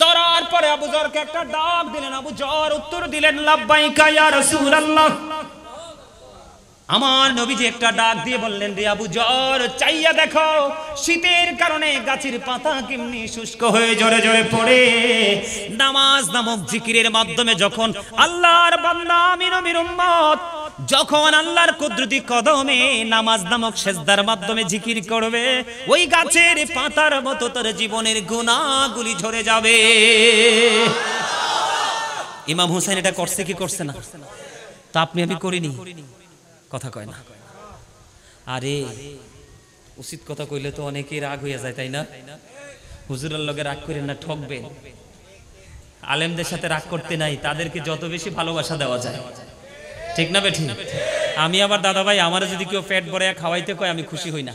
ধরার পরে আবু যরকে একটা ডাক দিলেন। আবু যর উত্তর দিলেন লাব্বাইকা ইয়া রাসূলুল্লাহ। আমার নবীজি একটা ডাক দিয়ে বললেন, রে আবু যর, চাইয়া দেখো শীতের কারণে গাছের পাতা কেমনি শুষ্ক হয়ে ঝরে ঝরে পড়ে। নামাজ নামক জিকিরের মাধ্যমে যখন আল্লাহর বান্দা আমি নবীর উম্মত যখন আল্লাহর কুদরতি কদমে নামাজ নামক সেজদার মাধ্যমে জিকির করবে, ওই গাছের পাতার মতো তার জীবনের গুনাহগুলি ঝরে যাবে। ইমাম হুসাইন এটা করছে কি করছে না? তা আপনি আমি করিনি, কথা কয় না। আরে উচিত কথা কইলে তো অনেকেই রাগ হইয়া যায়, তাই না? হুজুরের লগে রাগ করেন না, ঠকবেন। আলেমদের সাথে রাগ করতে নাই, তাদেরকে যত বেশি ভালোবাসা দেওয়া যায়, ঠিক না বেঠিক? আমি আমার দাদা ভাই, আমার যদি কেউ পেট ভরে খাওয়াইতে কয় আমি খুশি হই না।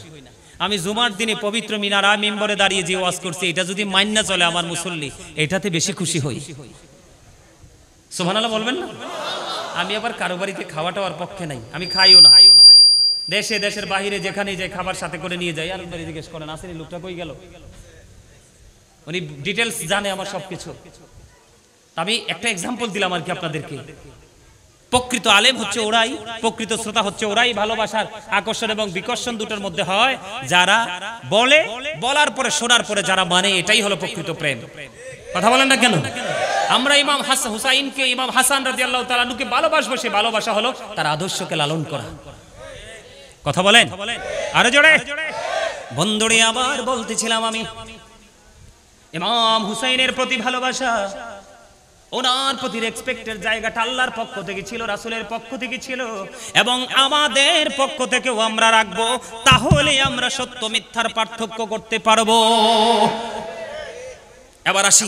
আমি জুমার দিনে পবিত্র মিনারা মিম্বরে দাঁড়িয়ে যে ওয়াজ করছি, এটা যদি মাইন্না চলে আমার মুসল্লি, এটাতে বেশি খুশি হই। সুবহানাল্লাহ বলবেন না? আমি আবার কারো বাড়িতে খাওয়াটার পক্ষে নাই, আমি খাইও না। দেশে দেশের বাহিরে যেখানে যাই খাবার সাথে করে নিয়ে যাই। আর বাড়ি জিজ্ঞেস করেন আসেনি লোকটা কই গেল, উনি ডিটেলস জানে আমার সবকিছু। আমি একটা এক্সাম্পল দিলাম আর কি আপনাদেরকে। প্রকৃত আলেম হচ্ছে ওরাই, প্রকৃত শ্রোতা হচ্ছে ওরাই, ভালোবাসার আকর্ষণ এবং বিকর্ষণ দুটোর মধ্যে হয় যারা বলে, বলার পরে শোনার পরে যারা মানে, এটাই হলো প্রকৃত প্রেম। কথা বলেন না কেন? আমরা ইমাম হুসাইনকে, ইমাম হাসান রাদিয়াল্লাহু তাআলা আনহুকে ভালোবাসবো, সে ভালোবাসা হলো তার আদর্শকে লালন করা। কথা বলেন আরো জোরে। বন্ধুরে আবার বলতেছিলাম আমি, ইমাম হুসাইনের প্রতি ভালোবাসা, ওনার প্রতি রেসপেক্টের জায়গাটা আল্লাহর পক্ষ থেকে ছিল, রাসূলের পক্ষ থেকে ছিল, এবং আমাদের পক্ষ থেকেও আমরা রাখবো। তাহলে আমরা সত্য মিথ্যার পার্থক্য করতে পারবো। এবার আসি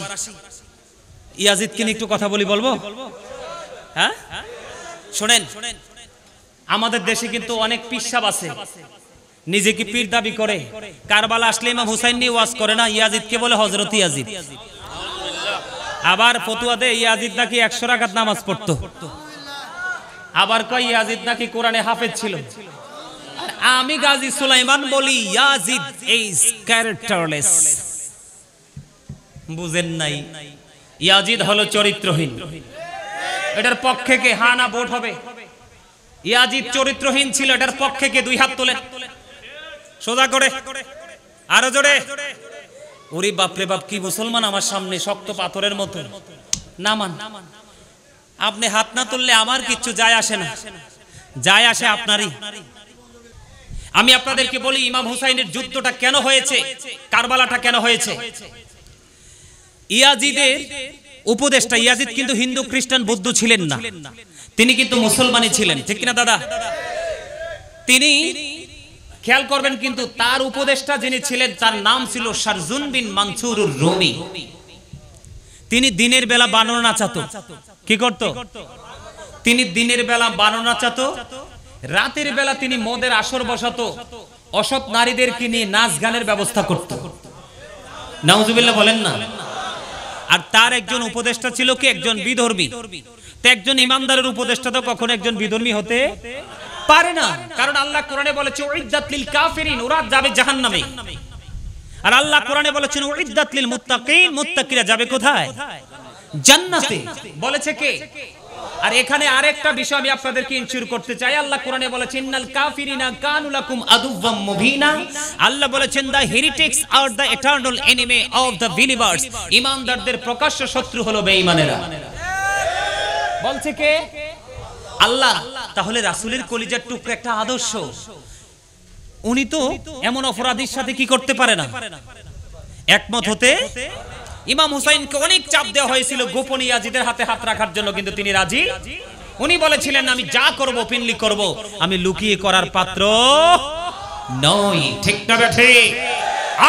ইয়াজিদকে নিয়ে একটু কথা বলবো। হ্যাঁ শোনেন, আমাদের দেশে কিন্তু অনেক পিসাব আছে, নিজেকে পীর দাবি করে। কারবালা আসলে ইমাম হুসাইন নিয়ে ওয়াজ করে না, ইয়াজিদকে বলে হযরত ইয়াজিদ। আবার ফতুয়া দেয় ইয়াজিদ নাকি 100 রাকাত নামাজ পড়তো, আবার কয় ইয়াজিদ নাকি কোরআনে হাফেজ ছিল। আমি গাজী সুলাইমান বলি ইয়াজিদ ইজ ক্যারেক্টারলেস। বুঝেন নাই? ইয়াজিদ হলো চরিত্রহীন। এটার পক্ষে কে হা না ভোট হবে? ইয়াজিদ চরিত্রহীন ছিল, এটার পক্ষে কে? 2 হাত তোলে সোজা করে, আরো জোরে। ওরে বাপরে বাপ, কি মুসলমান আমার সামনে শক্ত পাথরের মতো। নামান, আপনি হাত না তুললে আমার কিচ্ছু যায় আসে না, যায় আসে আপনারই। আমি আপনাদেরকে বলি ইমাম হুসাইনের যুদ্ধটা কেন হয়েছে, কারবালাটা কেন হয়েছে। ইয়াজিদের উপদেষ্টা, ইয়াজিদ কিন্তু হিন্দু খ্রিস্টান বৌদ্ধ ছিলেন না, তিনি কিন্তু মুসলমানই ছিলেন, ঠিক কিনা দাদা? তিনি খেয়াল করবেন, কিন্তু তার উপদেষ্টা যিনি ছিলেন তার নাম ছিল শারজুন বিন মানসুরুর রুমি। তিনি দিনের বেলা বানর নাচাতো। কি করত? তিনি দিনের বেলা বানর নাচাতো, রাতের বেলা তিনি মদের আসর বসাতো, অসৎ নারীদেরকে নিয়ে নাচ গানের ব্যবস্থা করত। নাউজুবিল্লাহ বলেন না। আর তার একজন উপদেষ্টা ছিল কি? একজন বিধর্মী। তো একজন ইমানদারের উপদেষ্টা তো কখনো একজন বিধর্মী হতে পারে না, কারণ আল্লাহ কোরআনে বলেছে উইদ্দাত লিল কাফিরিন, ওরা যাবে জাহান্নামে। আর আল্লাহ কোরআনে বলেছেন উইদ্দাত লিল মুত্তাকিন, মুত্তাকিরা যাবে কোথায়? জান্নাতে। বলেছে কে? আর এখানে আরেকটা বিষয় আমি আপনাদেরকে ইনশিওর করতে চাই। আল্লাহ কোরআনে বলেছেন ইন্নাল কাফিরিনা কানু লাকুম আদুওয়াম মুবিনা। আল্লাহ বলেছেন the heretics are the eternal enemy of the believers. ঈমানদারদের প্রকাশ্য শত্রু হলো বেঈমানেরা। বলছে কে? আল্লাহ। তাহলে রাসূলের কলিজার টুকরা একটা আদর্শ, উনি তো এমন অপরাধীর সাথে কি করতে পারে না একমত হতে। ইমাম হুসাইনকে অনেক চাপ দেওয়া হয়েছিল গোপনে ইয়াজিদের হাতে হাত রাখার জন্য, কিন্তু তিনি রাজি। উনি বলেছিলেন আমি যা করব ওপেনলি করব, আমি লুকিয়ে করার পাত্র নই। ঠিক না বেঠে?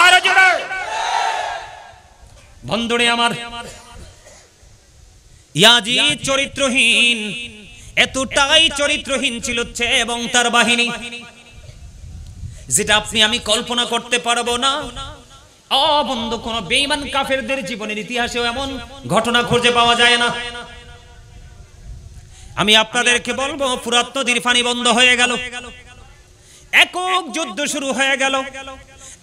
আর জোরে বন্ধুরে আমার, ইয়াজিদ চরিত্রহীন, এতটাই চরিত্রহীন ছিল এবং তার বাহিনী, যেটা আপনি আমি কল্পনা করতে পারবো না। বন্ধু, কোন বেঈমান কাফেরদের জীবনের ইতিহাসেও এমন ঘটনা খুঁজে পাওয়া যায় না। আমি আপনাদেরকে বলবো, ফুরাত নদীর পানি বন্ধ হয়ে গেল, একক যুদ্ধ শুরু হয়ে গেল।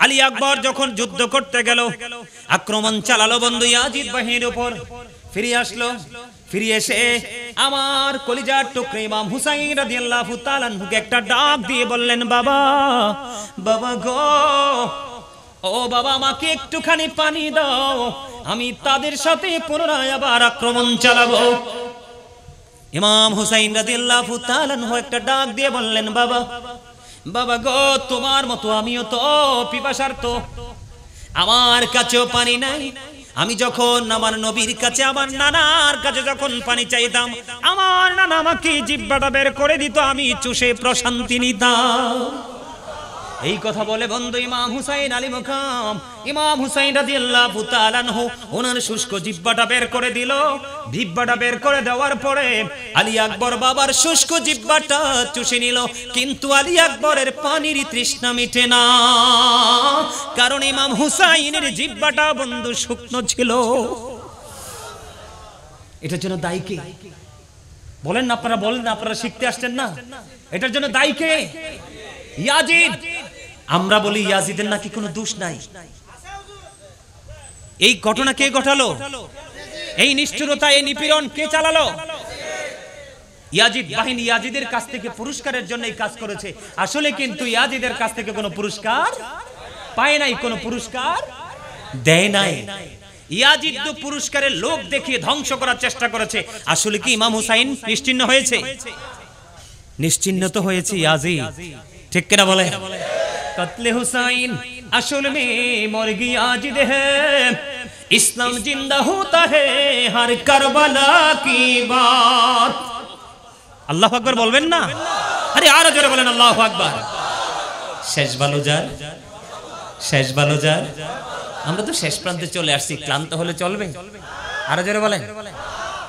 আলী আকবর যখন যুদ্ধ করতে গেল, আক্রমণ চালালো বন্ধু ইয়াজিদ বাহিনীর উপর, ফিরে আসলো। ফিরে এসে আমার কলিজার টুকরা ইমাম হুসাইন রাদিয়াল্লাহু তাআলা আনহুকে একটা ডাক দিয়ে বললেন, বাবা, বাবা গো, ও বাবা, আমাকে একটুখানি পানি দাও, আমি তাদের সাথে পুনরায় আবার আক্রমণ চালাবো। ইমাম হুসাইন রাদিয়াল্লাহু তাআলা আনহু একটা ডাক দিয়ে বললেন, বাবা, বাবা গো, তোমার মতো আমিও তো পিপাসার্ত, আমার কাছেও পানি নাই। আমি যখন আমার নবীর কাছে, আমার নানার কাছে যখন পানি চাইতাম, আমার নানা আমাকে জিহ্বাটা বের করে দিত, আমি চুষে প্রশান্তি নিতাম। এই কথা বলে বন্ধু ইমাম হুসাইন আলী মুকাম, ইমাম হুসাইন রাদিয়াল্লাহু তাআলা আনহু ওনার শুষ্ক জিহ্বাটা বের করে দিল। জিহ্বাটা বের করে দেওয়ার পরে আলী আকবর বাবার শুষ্ক জিহ্বাটা চুষে নিল, কিন্তু আলী আকবরের পানির তৃষ্ণা মিটে না, কারণ ইমাম হুসাইনের জিহ্বাটা বন্ধু শুকনো ছিল। এটার জন্য দায়ী কে? বলেন না আপনারা, বলেন না আপনারা, শিখতে আসছেন না? এটার জন্য দায়ী কে? ইয়াজিদ। আমরা বলি ইয়াজিদের নাকি কোনো দোষ নাই। এই ঘটনা কে ঘটালো? এই নিষ্ঠুরতা, এই নিপীড়ন কে চালালো? ইয়াজিদ বাহিনী ইয়াজিদের কাছ থেকে পুরস্কারের জন্য এই কাজ করেছে। আসলে কিন্তু ইয়াজিদের কাছ থেকে কোনো পুরস্কার পায় নাই, কোনো পুরস্কার দেয় নাই। ইয়াজিদ তো পুরস্কারের লোভ দেখিয়ে ধ্বংস করার চেষ্টা করেছে। আসলে কি ইমাম হুসাইন নিশ্চিহ্ন হয়েছে? নিশ্চিহ্ন তো হয়েছে ইয়াজিদ, ঠিক কিনা বলে? कत्ले हुसैन असल में मर गया जिद है, इस्लाम जिंदा होता है हर करबला की बात। अल्लाह अकबर बोलবেন না? আরে আরো জোরে বলেন আল্লাহু আকবার। শেষ ভালো যার, শেষ ভালো যার। আমরা তো শেষ প্রান্তে চলে আসছি, ক্লান্ত হলে চলবে? আরো জোরে বলেন।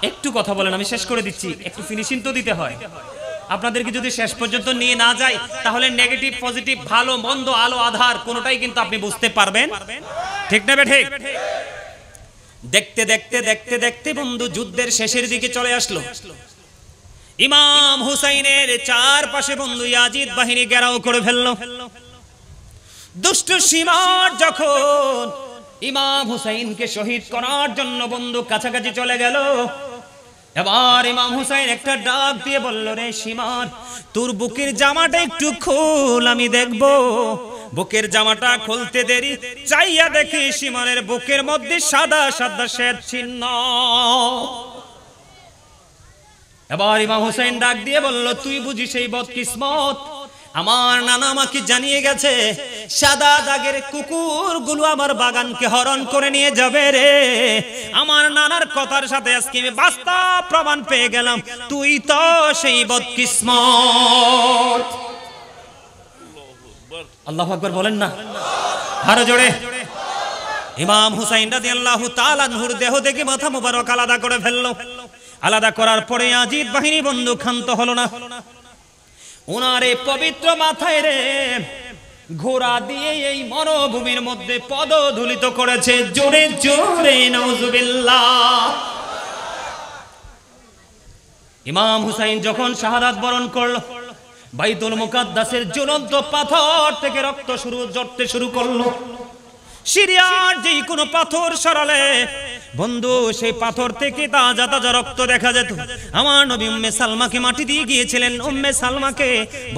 একটু কথা বলেন, আমি শেষ করে দিচ্ছি। একটু ফিনিশিং তো দিতে হয়। আপনাদেরকে যদি শেষ পর্যন্ত নিয়ে না যায়, তাহলে নেগেটিভ পজিটিভ, ভালো মন্দ, আলো আধার কোনোটাই কিন্তু আপনি বুঝতে পারবেন, ঠিক না ঠিক? দেখতে দেখতে দেখতে দেখতে বন্ধু যুদ্ধের শেষের দিকে চলে আসলো। ইমাম হুসাইনের চারপাশে বন্ধু ইয়াজিদ বাহিনী ঘেরাও করে ফেললো। দুষ্ট সীমার যখন ইমাম হুসাইনকে শহীদ করার জন্য বন্ধু কাছাকাছি চলে গেল, এবার ইমাম হুসাইন একটা ডাক দিয়ে বলল, রে সীমার, তোর বুকের জামাটা একটু খোল, আমি দেখব। বুকের জামাটা খুলতে দেরি, চাইয়া দেখি সীমানের বুকের মধ্যে সাদা সাদা শ্বেত চিহ্ন। এবার ইমাম হুসাইন ডাক দিয়ে বলল, তুই বুঝি সেই বদকিসমত, আমার নানা আমাকে জানিয়ে গেছে সাদা দাগের কুকুরগুলো আমার বাগানকে হরণ করে নিয়ে যাবে রে। আমার নানার কথার সাথে আজকে আমি বাস্তব প্রমাণ পেয়ে গেলাম তুই তো সেই বদকিসমত। আল্লাহু আকবার বলেন না আরো জোরে। ইমাম হুসাইন রাদিয়াল্লাহু তাআলা আনহুর দেহ থেকে মাথা মোবারক আলাদা করে ফেললো। আলাদা করার পরে ইয়াজিদ বাহিনী বন্ধু ক্ষান্ত হলো না। ওনার এই পবিত্র মাথায় রে ঘোড়া দিয়ে এই মরুভূমির মধ্যে পদধূলিত করেছে। জোরে জোরে নাউজুবিল্লাহ। ইমাম হুসাইন যখন শাহাদাত বরণ করলো, বাইতুল মুকাদ্দাসের জ্বলন্ত পাথর থেকে রক্ত ঝরতে শুরু করলো। সিরিয়ার যে কোনো পাথর সরালে বন্ধু সেই পাথর থেকে তাজা তাজা রক্ত দেখা যেত। আমার নবী উম্মে সালমাকে মাটি দিয়ে গিয়েছিলেন। উম্মে সালমাকে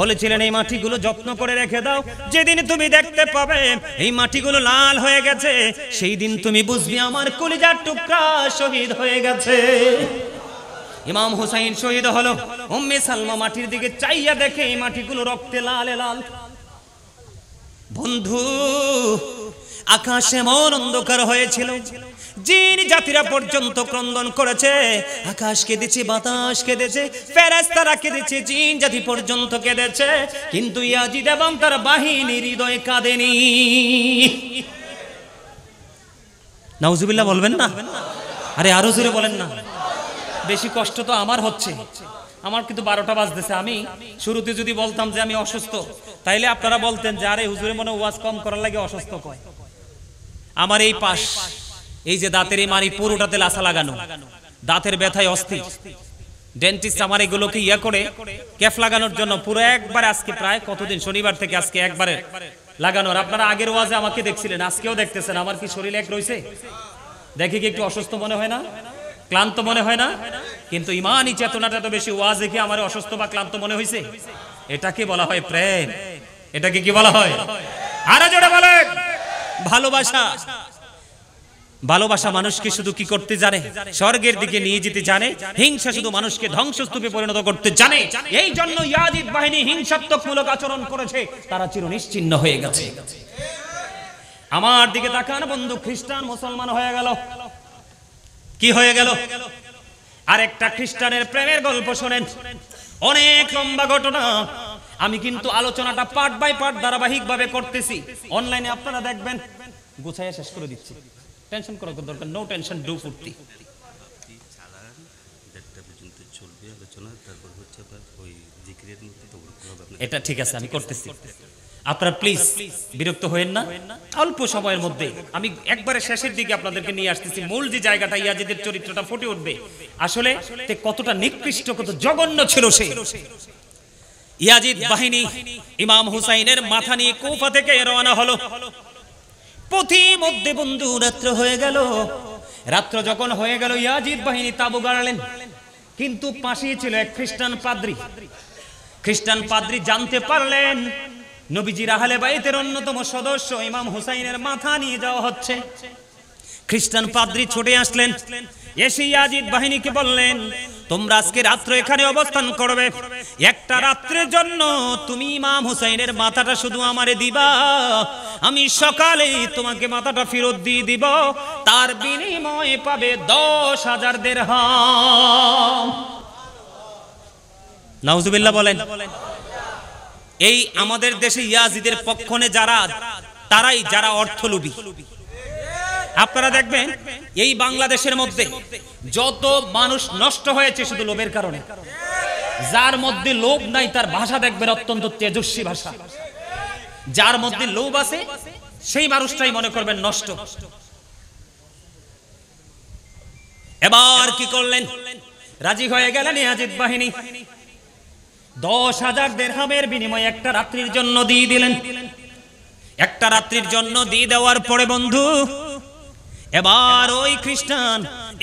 বলেছিলেন এই মাটিগুলো যত্ন করে রেখে দাও, যেদিন তুমি দেখতে পাবে এই মাটিগুলো লাল হয়ে গেছে সেই দিন তুমি বুঝবি আমার কলিজার টুকরা শহীদ হয়ে গেছে। ইমাম হুসাইন শহীদ হলো। উম্মে সালমা মাটির দিকে চাইয়া দেখে এই মাটিগুলো রক্তে লাল লাল। বন্ধু আকাশ এমন অন্ধকার হয়েছিল, জিন জাতিরা পর্যন্ত ক্রন্দন করেছে। আকাশ কেঁদেছে, বাতাস কেঁদেছে, ফেরেশতারা কেঁদেছে, জিন জাতি পর্যন্ত কেঁদেছে, কিন্তু ইয়াজিদ এবং তার বাহিনীর হৃদয় কাঁদেনি। নাউজুবিল্লাহ বলবেন না? আরে আরো জোরে বলেন না। বেশি কষ্ট তো আমার হচ্ছে। আমার কিন্তু 12টা বাজতেছে। আমি শুরুতে যদি বলতাম যে আমি অসুস্থ, তাইলে আপনারা বলতেন যে আরে হুজুরে মনে ওয়াজ কম করার লাগে অসুস্থ কয়। আমার এই পাশ, এই যে দাঁতের এই মারি পুরোটাতে লাসা লাগানো, দাঁতের ব্যথায় অস্থির। ডেন্টিস্ট আমার এগুলোকে করে ক্যাপ লাগানোর জন্য পুরো একবার আজকে প্রায় কতদিন, শনিবার থেকে আজকে একবারে লাগানোর। আপনারা আগের ওয়াজে আমাকে দেখছিলেন, আজকেও দেখতেছেন। আমার কি শরীরে এক রয়েছে? দেখি কি একটু অসুস্থ মনে হয় না? ক্লান্ত মনে হয় না? কিন্তু ইমানি চেতনাটা তো বেশি। ওয়াজ দেখে আমার অসুস্থ বা ক্লান্ত মনে হয়েছে? এটাকে বলা হয় প্রেম। এটাকে কি বলা হয়? আরো জোরে বলেন ভালোবাসা। ভালোবাসা মানুষকে শুধু কি করতে জানে? স্বর্গের দিকে নিয়ে যেতে জানে। হিংসা শুধু মানুষকে ধ্বংসস্তূপে পরিণত করতে জানে। এই জন্য ইয়াজিদ বাহিনী হিংসাত্মকমূলক আচরণ করেছে, তারা চিরনিশ্চিহ্ন হয়ে গেছে। আমার দিকে তাকান বন্ধু, খ্রিস্টান মুসলমান হয়ে গেল। কি হয়ে গেল? আরেকটা খ্রিস্টানের প্রেমের গল্প শোনেন। অনেক লম্বা ঘটনা। আমি কিন্তু আলোচনাটা পার্ট বাই পার্ট ধারাবাহিক ভাবে করতেছি। অনলাইনে আপনারা দেখবেন। গুছাইয়া শেষ করে দিচ্ছি, টেনশন করার দরকার। নো টেনশন, ডু ফুর্তি। এটা ঠিক আছে, আমি করতেছি। আপনারা প্লিজ বিরক্ত হয়েন না। অল্প সময়ের মধ্যে আমি একবারে শেষের দিকে আপনাদেরকে নিয়ে আসতেছি। মূল যে জায়গাটা, ইয়াজিদের চরিত্রটা ফুটে উঠবে আসলে কতটা নিকৃষ্ট, কত জঘন্য ছিল সে। ইয়াজিদ বাহিনী ইমাম হুসাইনের মাথা নিয়ে কুফা থেকে রওনা হলো। পথি মধ্যে বন্ধু রাত্র হয়ে গেল। রাত্র যখন হয়ে গেল ইয়াজিদ বাহিনী তাবু গাড়লেন, কিন্তু পাশেই ছিল এক খ্রিস্টান পাদ্রী। খ্রিস্টান পাদ্রী জানতে পারলেন নবীজির আহলে বাইতের অন্যতম সদস্য ইমাম হুসাইনের মাথা নিয়ে যাওয়া হচ্ছে। খ্রিস্টান পাদ্রী ছুটে আসলেন, এসে ইয়াজিদ বাহিনীকে বললেন তোমরা আজকে রাত্রে এখানে অবস্থান করবে। একটা রাত্রের জন্য তুমি ইমাম হুসাইনের মাথাটা শুধু আমারে দিবা, আমি সকালে তোমাকে মাথাটা ফেরত দিয়ে দিব। তার বিনিময়ে পাবে 10,000 দিরহাম। নাউজুবিল্লাহ বলেন। এই আমাদের দেশে ইয়াজিদের পক্ষে যারা, তারাই যারা অর্থলোভী। আপনারা দেখবেন এই বাংলাদেশের মধ্যে যত মানুষ নষ্ট হয়েছে শুধু লোভের কারণে। যার মধ্যে লোভ নাই তার ভাষা দেখবেন অত্যন্ত তেজস্বী ভাষা। যার মধ্যে লোভ আছে সেই মানুষটাই মনে করবেন নষ্ট। এবার কি করলেন? রাজি হয়ে গেলেন ইয়াজিদ বাহিনী। 10,000 দিরহামের বিনিময়ে একটা রাত্রির জন্য দিয়ে দিলেন। একটা রাত্রির জন্য দিয়ে দেওয়ার পরে বন্ধু এবার ওই খ্রিস্টান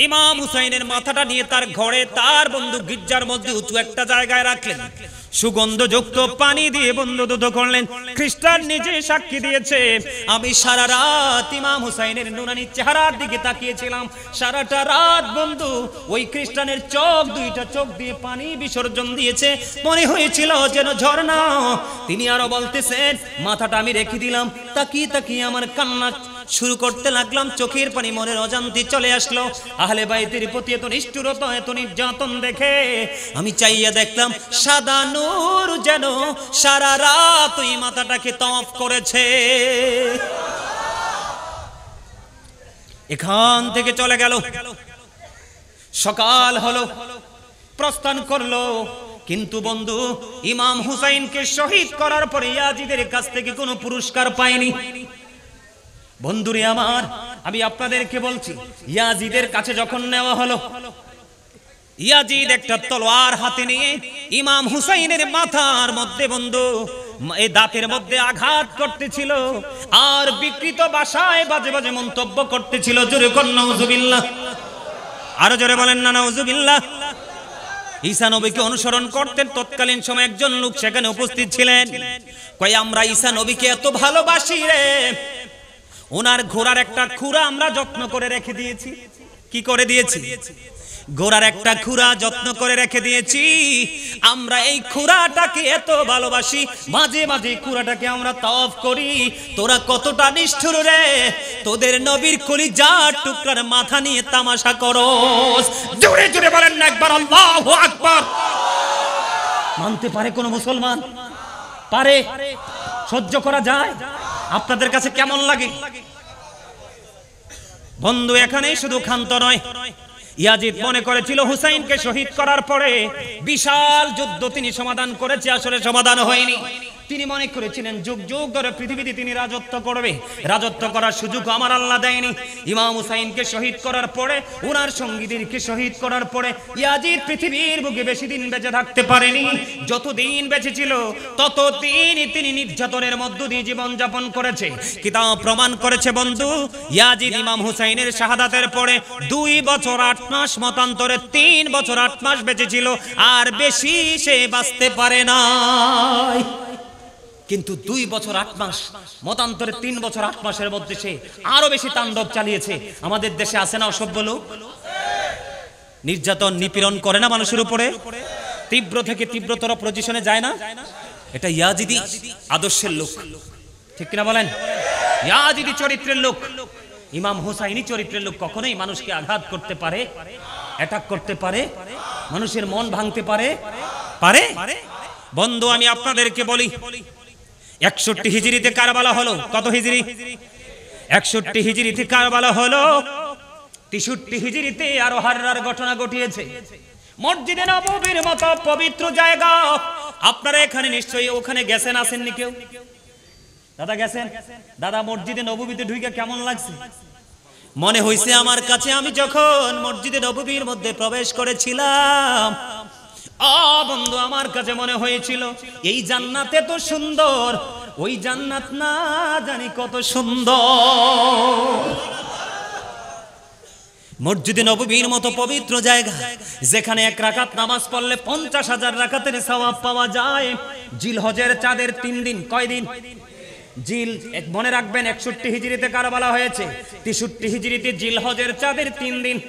ইমাম হুসাইনের মাথাটা নিয়ে তার ঘরে, তার বন্ধু গির্জার মধ্যে উঁচু একটা জায়গায় রাখলেন। সুগন্ধযুক্ত পানি দিয়ে বন্ধু দুধ করলেন। খ্রিস্টান নিজে সাক্ষী দিয়েছে, আমি সারা রাত ইমাম হুসাইনের নুরানি চেহারার দিকে তাকিয়েছিলাম। সারাটা রাত বন্ধু ওই খ্রিস্টানের চোখ দুইটা চোখ দিয়ে পানি বিসর্জন দিয়েছে, মনে হয়েছিল যেন ঝর্ণা। তিনি আরো বলতেছেন, মাথাটা আমি রেখে দিলাম, তাকিয়ে তাকিয়ে আমার কান্না শুরু করতে লাগলাম, চোখের পানি মনের অজান্তে চলে আসলো। আহলে বাইতের প্রতি এত নিষ্ঠুরতা, এত নির্যাতন দেখে আমি চাইয়া দেখলাম সাদা নূর যেন সারা রাত ওই মাথাটাকে তওয়াফ করেছে। এখান থেকে চলে গেল, সকাল হলো, প্রস্থান করলো। কিন্তু বন্ধু ইমাম হুসাইনকে শহীদ করার পরে ইয়াজিদের কাছ থেকে কোনো পুরস্কার পায়নি। বন্ধুরে আমার, আমি আপনাদেরকে বলছি, ইয়াজিদের কাছে যখন নেওয়া হলো, ইয়াজিদ একটা তলোয়ার হাতে নিয়ে ইমাম হুসাইনের মাথার মধ্যে বন্ধু এই দাঁতের মধ্যে আঘাত করতেছিল আর বিকৃত ভাষায় বাজে বাজে মন্তব্য করতেছিল। জোরে কর নাউজুবিল্লাহ, আরো জোরে বলেন না নাউজুবিল্লাহ। ঈসা নবীকে অনুসরণ করতেন। তৎকালীন সময় একজন লোক সেখানে উপস্থিত ছিলেন, কয় আমরা ঈসা নবীকে এত ভালোবাসি রে, ওনার ঘোড়ার একটা খুরা আমরা যত্ন করে রেখে দিয়েছি। কি করে দিয়েছি? ঘোড়ার একটা খুরা যত্ন করে রেখে দিয়েছি। আমরা এই খুরাটাকে এত ভালোবাসি, মাঝে মাঝে খুরাটাকে আমরা তওয়াফ করি। তোরা কতটা নিষ্ঠুর রে, তোদের নবীর কলিজার টুকরার মাথা নিয়ে তামাশা করস। জোরে জোরে বলেন না একবার আল্লাহু আকবার। মানতে পারে কোন মুসলমান? পারে? সহ্য করা যায়? আপনাদের কাছে কেমন লাগে? বন্ধু এখানে শুধু ক্ষান্ত নয়, ইয়াজিদ মনে করেছিল হুসাইনকে শহীদ করার পরে বিশাল যুদ্ধ তিনি সমাধান করেছে, আসলে সমাধান হয়নি। তিনি মনে করেছিলেন যুগ যুগ ধরে পৃথিবীতে তিনি রাজত্ব করবে, রাজত্ব করার সুযোগ আমার আল্লাহ দেয়নি। ইমাম হুসাইনকে শহীদ করার পরে, ওনার সঙ্গীদেরকে শহীদ করার পরে ইয়াজিদ পৃথিবীর বুকে বেশি দিন বেঁচে থাকতে পারেনি। যতদিন বেঁচে ছিল ততদিন তিনি নির্যাতনের মধ্য দিয়ে জীবন যাপন করেছে। কিতাব প্রমাণ করেছে বন্ধু, ইয়াজিদ ইমাম হুসাইনের শাহাদাতের পরে 2 বছর 8 মাস মতান্তরে 3 বছর 8 মাস বেঁচে ছিল, আর বেশি সে বাঁচতে পারে নাই। কিন্তু 2 বছর 8 মাস মতান্তরে 3 বছর 8 মাসের মধ্যে সে আরো বেশি তাণ্ডব চালিয়েছে। আমাদের দেশে আছে না অসভ্য লোক, নির্যাতন নিপীড়ন করে না মানুষের উপরে, তীব্র থেকে তীব্রতর পজিশনে যায় না? এটা ইয়াজিদি আদর্শের লোক, ঠিক কিনা বলেন? ইয়াজিদি চরিত্রের লোক, ইমাম হুসাইনি চরিত্রের লোক। কখনোই মানুষকে আঘাত করতে পারে, অ্যাটাক করতে পারে, মানুষের মন ভাঙতে পারে? পারে? বন্ধু আমি আপনাদেরকে বলি, 61 হিজরিতে কারবালা হলো। কত হিজরি? 61 হিজরিতে কারবালা হলো। 63 হিজরিতে আরো হাররার ঘটনা ঘটিয়েছে। মসজিদে নববীর মতো পবিত্র জায়গা, আপনারা এখানে নিশ্চয়ই ওখানে গেছেন, আসেননি কেউ? দাদা গেছেন? দাদা মসজিদে নববীতে ঢুকে কেমন লাগছে? মনে হইছে আমার কাছে আমি যখন মসজিদে নববীর মধ্যে প্রবেশ করেছিলাম, বন্ধু আমার কাছে মনে হয়েছিল এই জান্নাতে তো সুন্দর, ওই জান্নাত না জানি কত সুন্দর। মসজিদে নববীর মতো পবিত্র জায়গা, যেখানে 1 রাকাত নামাজ পড়লে 50,000 রাকাতের সওয়াব পাওয়া যায়। জিলহজের চাঁদের 3 দিন, কয় দিন? জিল, মনে রাখবেন 61 হিজরিতে কারবালা হয়েছে, 63 হিজরিতে জিলহজের চাঁদের 3 দিন।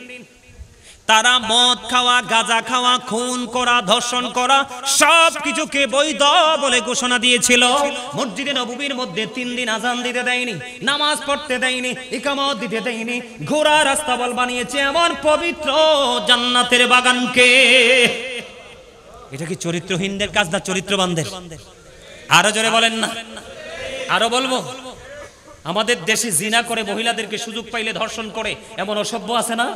তারা মদ খাওয়া, গাঁজা খাওয়া, খুন করা, ধর্ষণ করা সব কিছুকে বৈধ বলে ঘোষণা দিয়েছিল। মসজিদে নববীর মধ্যে 3 দিন আজান দিতে দেয়নি, নামাজ পড়তে দেয়নি, ইকামত দিতে দেয়নি, ঘোড়া রাস্তা বল বানিয়েছে এমন পবিত্র জান্নাতের বাগানকে। এটা কি চরিত্রহীনদের কাজ না চরিত্রবানদের? আরো জোরে বলেন না। আরো বলবো, আমাদের দেশে জিনা করে মহিলাদেরকে সুযোগ পাইলে ধর্ষণ করে এমন অসভ্য আছে না?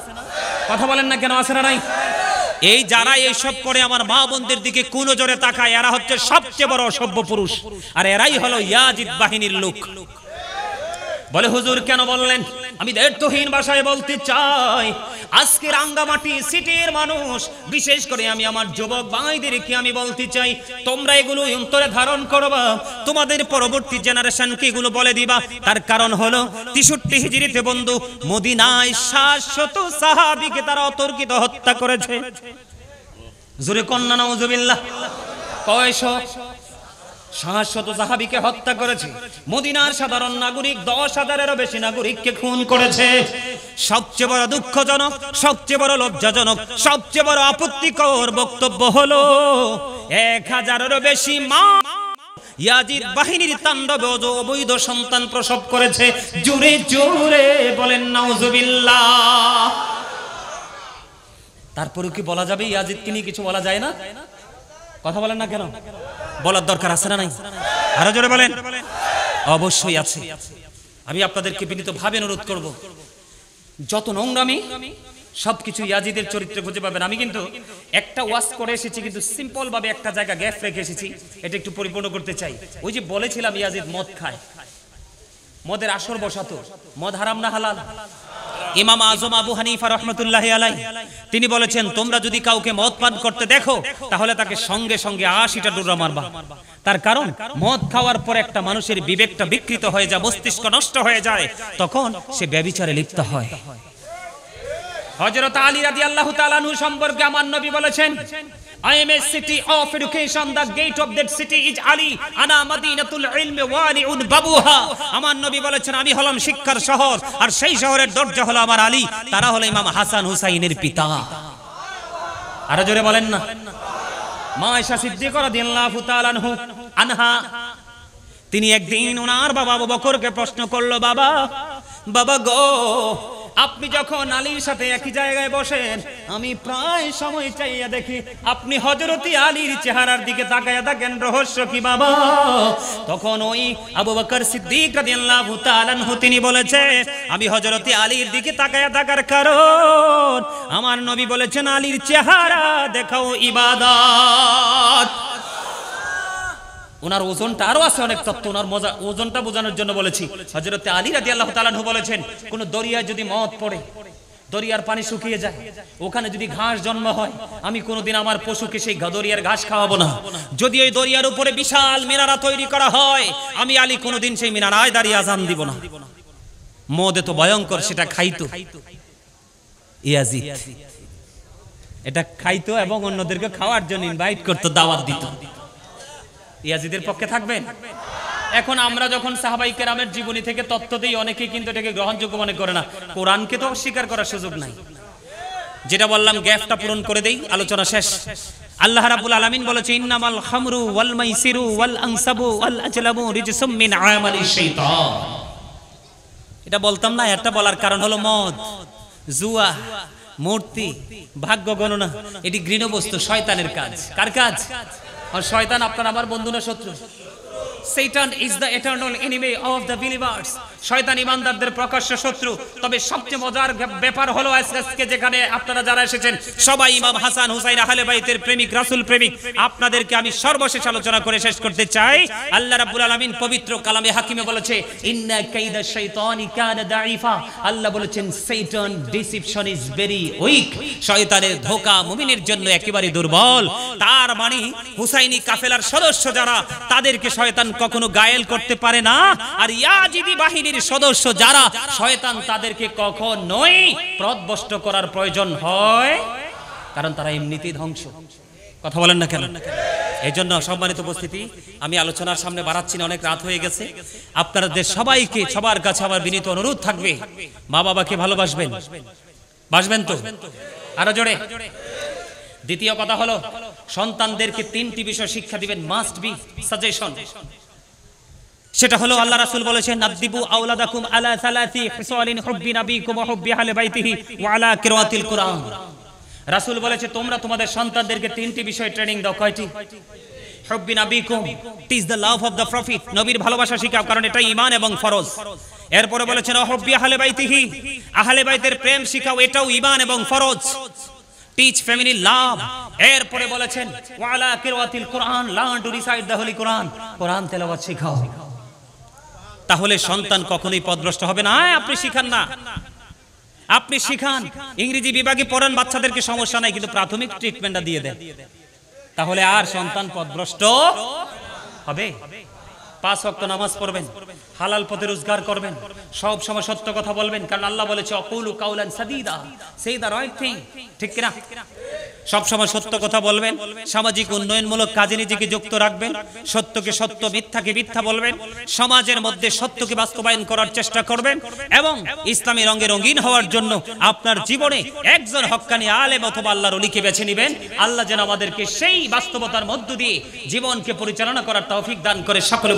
কথা বলেন না কেন, আছে না নাই? এই যারা এইসব করে আমার মা বোনদের দিকে কোন জোরে তাকায়, এরা হচ্ছে সবচেয়ে বড় অসভ্য পুরুষ, আর এরাই হলো ইয়াজিদ বাহিনীর লোক। বলে হুজুর কেন বললেন? আমি দায়িত্বহীন ভাষায় বলতে চাই, আজকে রাঙ্গামাটি সিটির মানুষ, বিশেষ করে আমি আমার যুবক ভাইদেরকে আমি বলতে চাই, তোমরা এগুলো অন্তরে ধারণ করবা, তোমাদের পরবর্তী জেনারেশনকে এগুলো বলে দিবা। তার কারণ হলো 63 হিজরিতে বন্ধু মদিনায় 700 সাহাবীকে তারা অতর্কিত হত্যা করেছে। জোরে কন্যা নাউজুবিল্লাহ। কয়শো? 700 সাহাবীকে হত্যা করেছে। মদিনার সাধারণ নাগরিক 10,000-এরও বেশি নাগরিককে খুন করেছে। সবচেয়ে বড় দুঃখজনক, সবচেয়ে বড় লজ্জাজনক, সবচেয়ে বড় আপত্তিকর বক্তব্য হলো 1000-এরও বেশি মা ইয়াজিদ বাহিনীর তাণ্ডবে অবৈধ সন্তান প্রসব করেছে। জোরে জোরে বলেন নাউজুবিল্লাহ। তারপরে কি বলা যাবে ইয়াজিদকে নিয়ে কিছু বলা যায় না? কথা বলেন না কেন? বলার দরকার আছে না নাই? আরো জোরে বলেন। অবশ্যই আছে। আমি আপনাদেরকে বিনীতভাবে অনুরোধ করব, যত নোংরামি সবকিছু ইয়াজিদের চরিত্রে খুঁজে পাবেন। আমি কিন্তু একটা ওয়াজ করে এসেছি, কিন্তু সিম্পল ভাবে একটা জায়গা গ্যাপ রেখে এসেছি, এটা একটু পরিপূর্ণ করতে চাই। ওই যে বলেছিলাম ইয়াজিদ মদ খায়, মদের আসর বসাতো। মদ হারাম না হালাল? ইমাম আজম আবু হানিফা রাহমাতুল্লাহি আলাইহি তিনি বলেছেন, তোমরা যদি কাউকে মদ পান করতে দেখো তাহলে তাকে সঙ্গে সঙ্গে 80টা ডুরা মারবা। তার কারণ মদ খাওয়ার পর একটা মানুষের বিবেকটা বিকৃত হয়ে যায়, মস্তিষ্ক নষ্ট হয়ে যায়, তখন সে ব্যভিচারে লিপ্ত হয়। হযরত আলী রাদিয়াল্লাহু তাআলা আনহু সম্পর্কে আমার নবী বলেছেন, I am a city of education, the gate of that city is Ali, ana madinatul ilmi wali'un babuha। আমার নবী বলেছেন, আমি হলাম শিক্ষার শহর, আর সেই শহরের দরজা হলো আমার আলী, তারা হলো ইমাম হাসান হুসাইনের পিতা। আরো জোরে বলেন না। মা আয়েশা সিদ্দিকা রাদিয়াল্লাহু তাআলা আনহা তিনি একদিন ওনার বাবা আবু বকরকে প্রশ্ন করলো, বাবা গো, আপনি যখন আলীর সাথে একই জায়গায় বসেন, আমি প্রায় সময় চাইয়া দেখি আপনি হযরতে আলীর চেহারার দিকে তাকায়া থাকেন, রহস্য কি বাবা? তখন ওই আবু বকর সিদ্দিক রাদিয়াল্লাহু তাআলা আনহু তিনি বলেছে, আমি হযরতে আলীর দিকে তাকায়া থাকার কারণ আমার নবী বলেছেন, আলীর চেহারা দেখাও ইবাদত। ওনার ওজনটা আরো আছে অনেক তত্ত্ব, ওনার মজা ওজনটা বোঝানোর জন্য বলেছি। হযরতে আলী রাদিয়াল্লাহু তাআলা আনহু বলেছেন, কোন দরিয়ায় যদি মদ পড়ে, দরিয়ার পানি শুকিয়ে যায়, ওখানে যদি ঘাস জন্ম হয়, আমি কোনোদিন আমার পশুকে সেই দরিয়ার ঘাস খাওয়াবো না। যদি ওই দরিয়ার উপরে বিশাল মিনারা তৈরি করা হয়, আমি আলী কোনোদিন সেই মিনারায় দাঁড়িয়ে আজান দিব না। মদ এত ভয়ঙ্কর, সেটা খাইতো ইয়াজিদ, এটা খাইতো এবং অন্যদেরকে খাওয়ার জন্য ইনভাইট করতো, দাওয়াত দিত। ইয়াজিদের পক্ষে থাকবেন? এখন আমরা যখন সাহাবায়ে কেরামের জীবনী থেকে তথ্য দেই, অনেকেই কিন্তু এটাকে গ্রহণযোগ্য মনে করে না। কোরআনকে তো অস্বীকার করার সুযোগ নাই। যেটা বললাম গ্যাপটা পূরণ করে দেই, আলোচনা শেষ। আল্লাহ রাব্বুল আলামিন বলেছে, ইন্নামাল খামরু ওয়াল মাইসিরু ওয়াল আনসাবু ওয়াল আজলামু রিজসুম মিন আমালিশ শাইতান। এটা বলতাম না, এটা বলার কারণ হলো মদ, জুয়া, মূর্তি, ভাগ্য গণনা, এটি ঘৃণ্য বস্তু, শয়তানের কাজ। কার কাজ? আর শয়তান আপনার আমার বন্ধু না শত্রু? Satan is the eternal enemy of the believers. শয়তান ইমানদারদের প্রকাশ্য শত্রু। তবে সবচেয়ে মজার ব্যাপার হলো আজকে যেখানে আপনারা যারা এসেছেন সবাই ইমাম হাসান হুসাইন আহলে বাইতের প্রেমিক, রাসূল প্রেমিক। আপনাদেরকে আমি সর্বশেষ আলোচনা করে শেষ করতে চাই। আল্লাহ রাব্বুল আলামিন পবিত্র কালামে হাকিমে বলেছে, ইন্না কাইদা শাইতানি কানা দাঈফা। আল্লাহ বলেছেন, Satan deception is very weak। শয়তানের ধোঁকা মুমিনের জন্য একেবারে দুর্বল। তার মানে হুসাইনি কাফেলার সদস্য যারা, তাদেরকে শয়তান কখনো গায়েল করতে পারে না। আর ইয়াজিদি বাহিনীর সদস্য যারা, শয়তান তাদেরকে কখনোই পথভ্রষ্ট করার প্রয়োজন হয়, কারণ তারা এমনিতেই ধ্বংস। কথা বলেন না কেন? এই জন্য সম্মানিত উপস্থিতি, আমি আলোচনার সামনে বাড়াচ্ছি না, অনেক রাত হয়ে গেছে। আপনাদের সবাইকে, সবার কাছে আমার বিনীত অনুরোধ থাকবে, মা বাবাকে ভালোবাসবেন। বাসবেন তো? আরো জোরে। দ্বিতীয় কথা হলো, সন্তানদেরকে 3টি বিষয় শিক্ষা দিবেন, মাস্ট বি সাজেশন। সেটা হলো, আল্লাহ রাসূল বলেছেন, আদিবু আওলাদাকুম আলা সালাসি খিসালিন হুব্বি নবিকুম ওয়া হুব্বি আহলি বাইতিহি ওয়া আলা কিরাআতিল কুরআন। রাসূল বলেছে, তোমরা তোমাদের সন্তানদেরকে 3টি বিষয় ট্রেনিং দাও। কয়টি? হুব্বি নবিকুম, teach the love of the prophet, নবীর ভালোবাসা শিখাও, কারণ এটা ঈমান এবং ফরজ। এরপরে বলেছেন, ওয়া হুব্বি আহলি বাইতিহি, আহলে বাইতের প্রেম শিখাও, এটাও ঈমান এবং ফরজ। Teach family love. এরপরে বলেছেন, ওয়া আলা কিরাআতিল কুরআন, learn to recite the holy Quran, কোরআন তেলাওয়াত শিখাও। তাহলে সন্তান কখনোই পথভ্রষ্ট হবে না। আপনি শিখান না, আপনি শিখান, ইংরেজি বিভাগে পড়ান, বাচ্চাদেরকে সমস্যা নাই, কিন্তু প্রাথমিক ট্রিটমেন্টটা দিয়ে দেন, তাহলে আর সন্তান পথভ্রষ্ট হবে। 5 ওয়াক্ত নামাজ পড়বেন, হালাল পথে রোজগার করবেন, সব সময় সত্য কথা বলবেন, কারণ আল্লাহ বলেছে, অকুলু কাউলান সাদীদা, সে দা রাইট থিং। ঠিক কিনা? সবসময় সত্য কথা বলবেন, সামাজিক উন্নয়নমূলক কাজে নিজেকে যুক্ত রাখবেন, সত্যকে সত্য মিথ্যাকে মিথ্যা বলবেন, সমাজের মধ্যে সত্যকে বাস্তবায়ন করার চেষ্টা করবেন এবং ইসলামী রঙে রঙিন হওয়ার জন্য আপনার জীবনে একজন হক্কানি আলেম অথবা আল্লাহর ওলিকে বেছে নেবেন। আল্লাহ যেন আমাদেরকে সেই বাস্তবতার মধ্য দিয়ে জীবনকে পরিচালনা করার তৌফিক দান করে। সকলে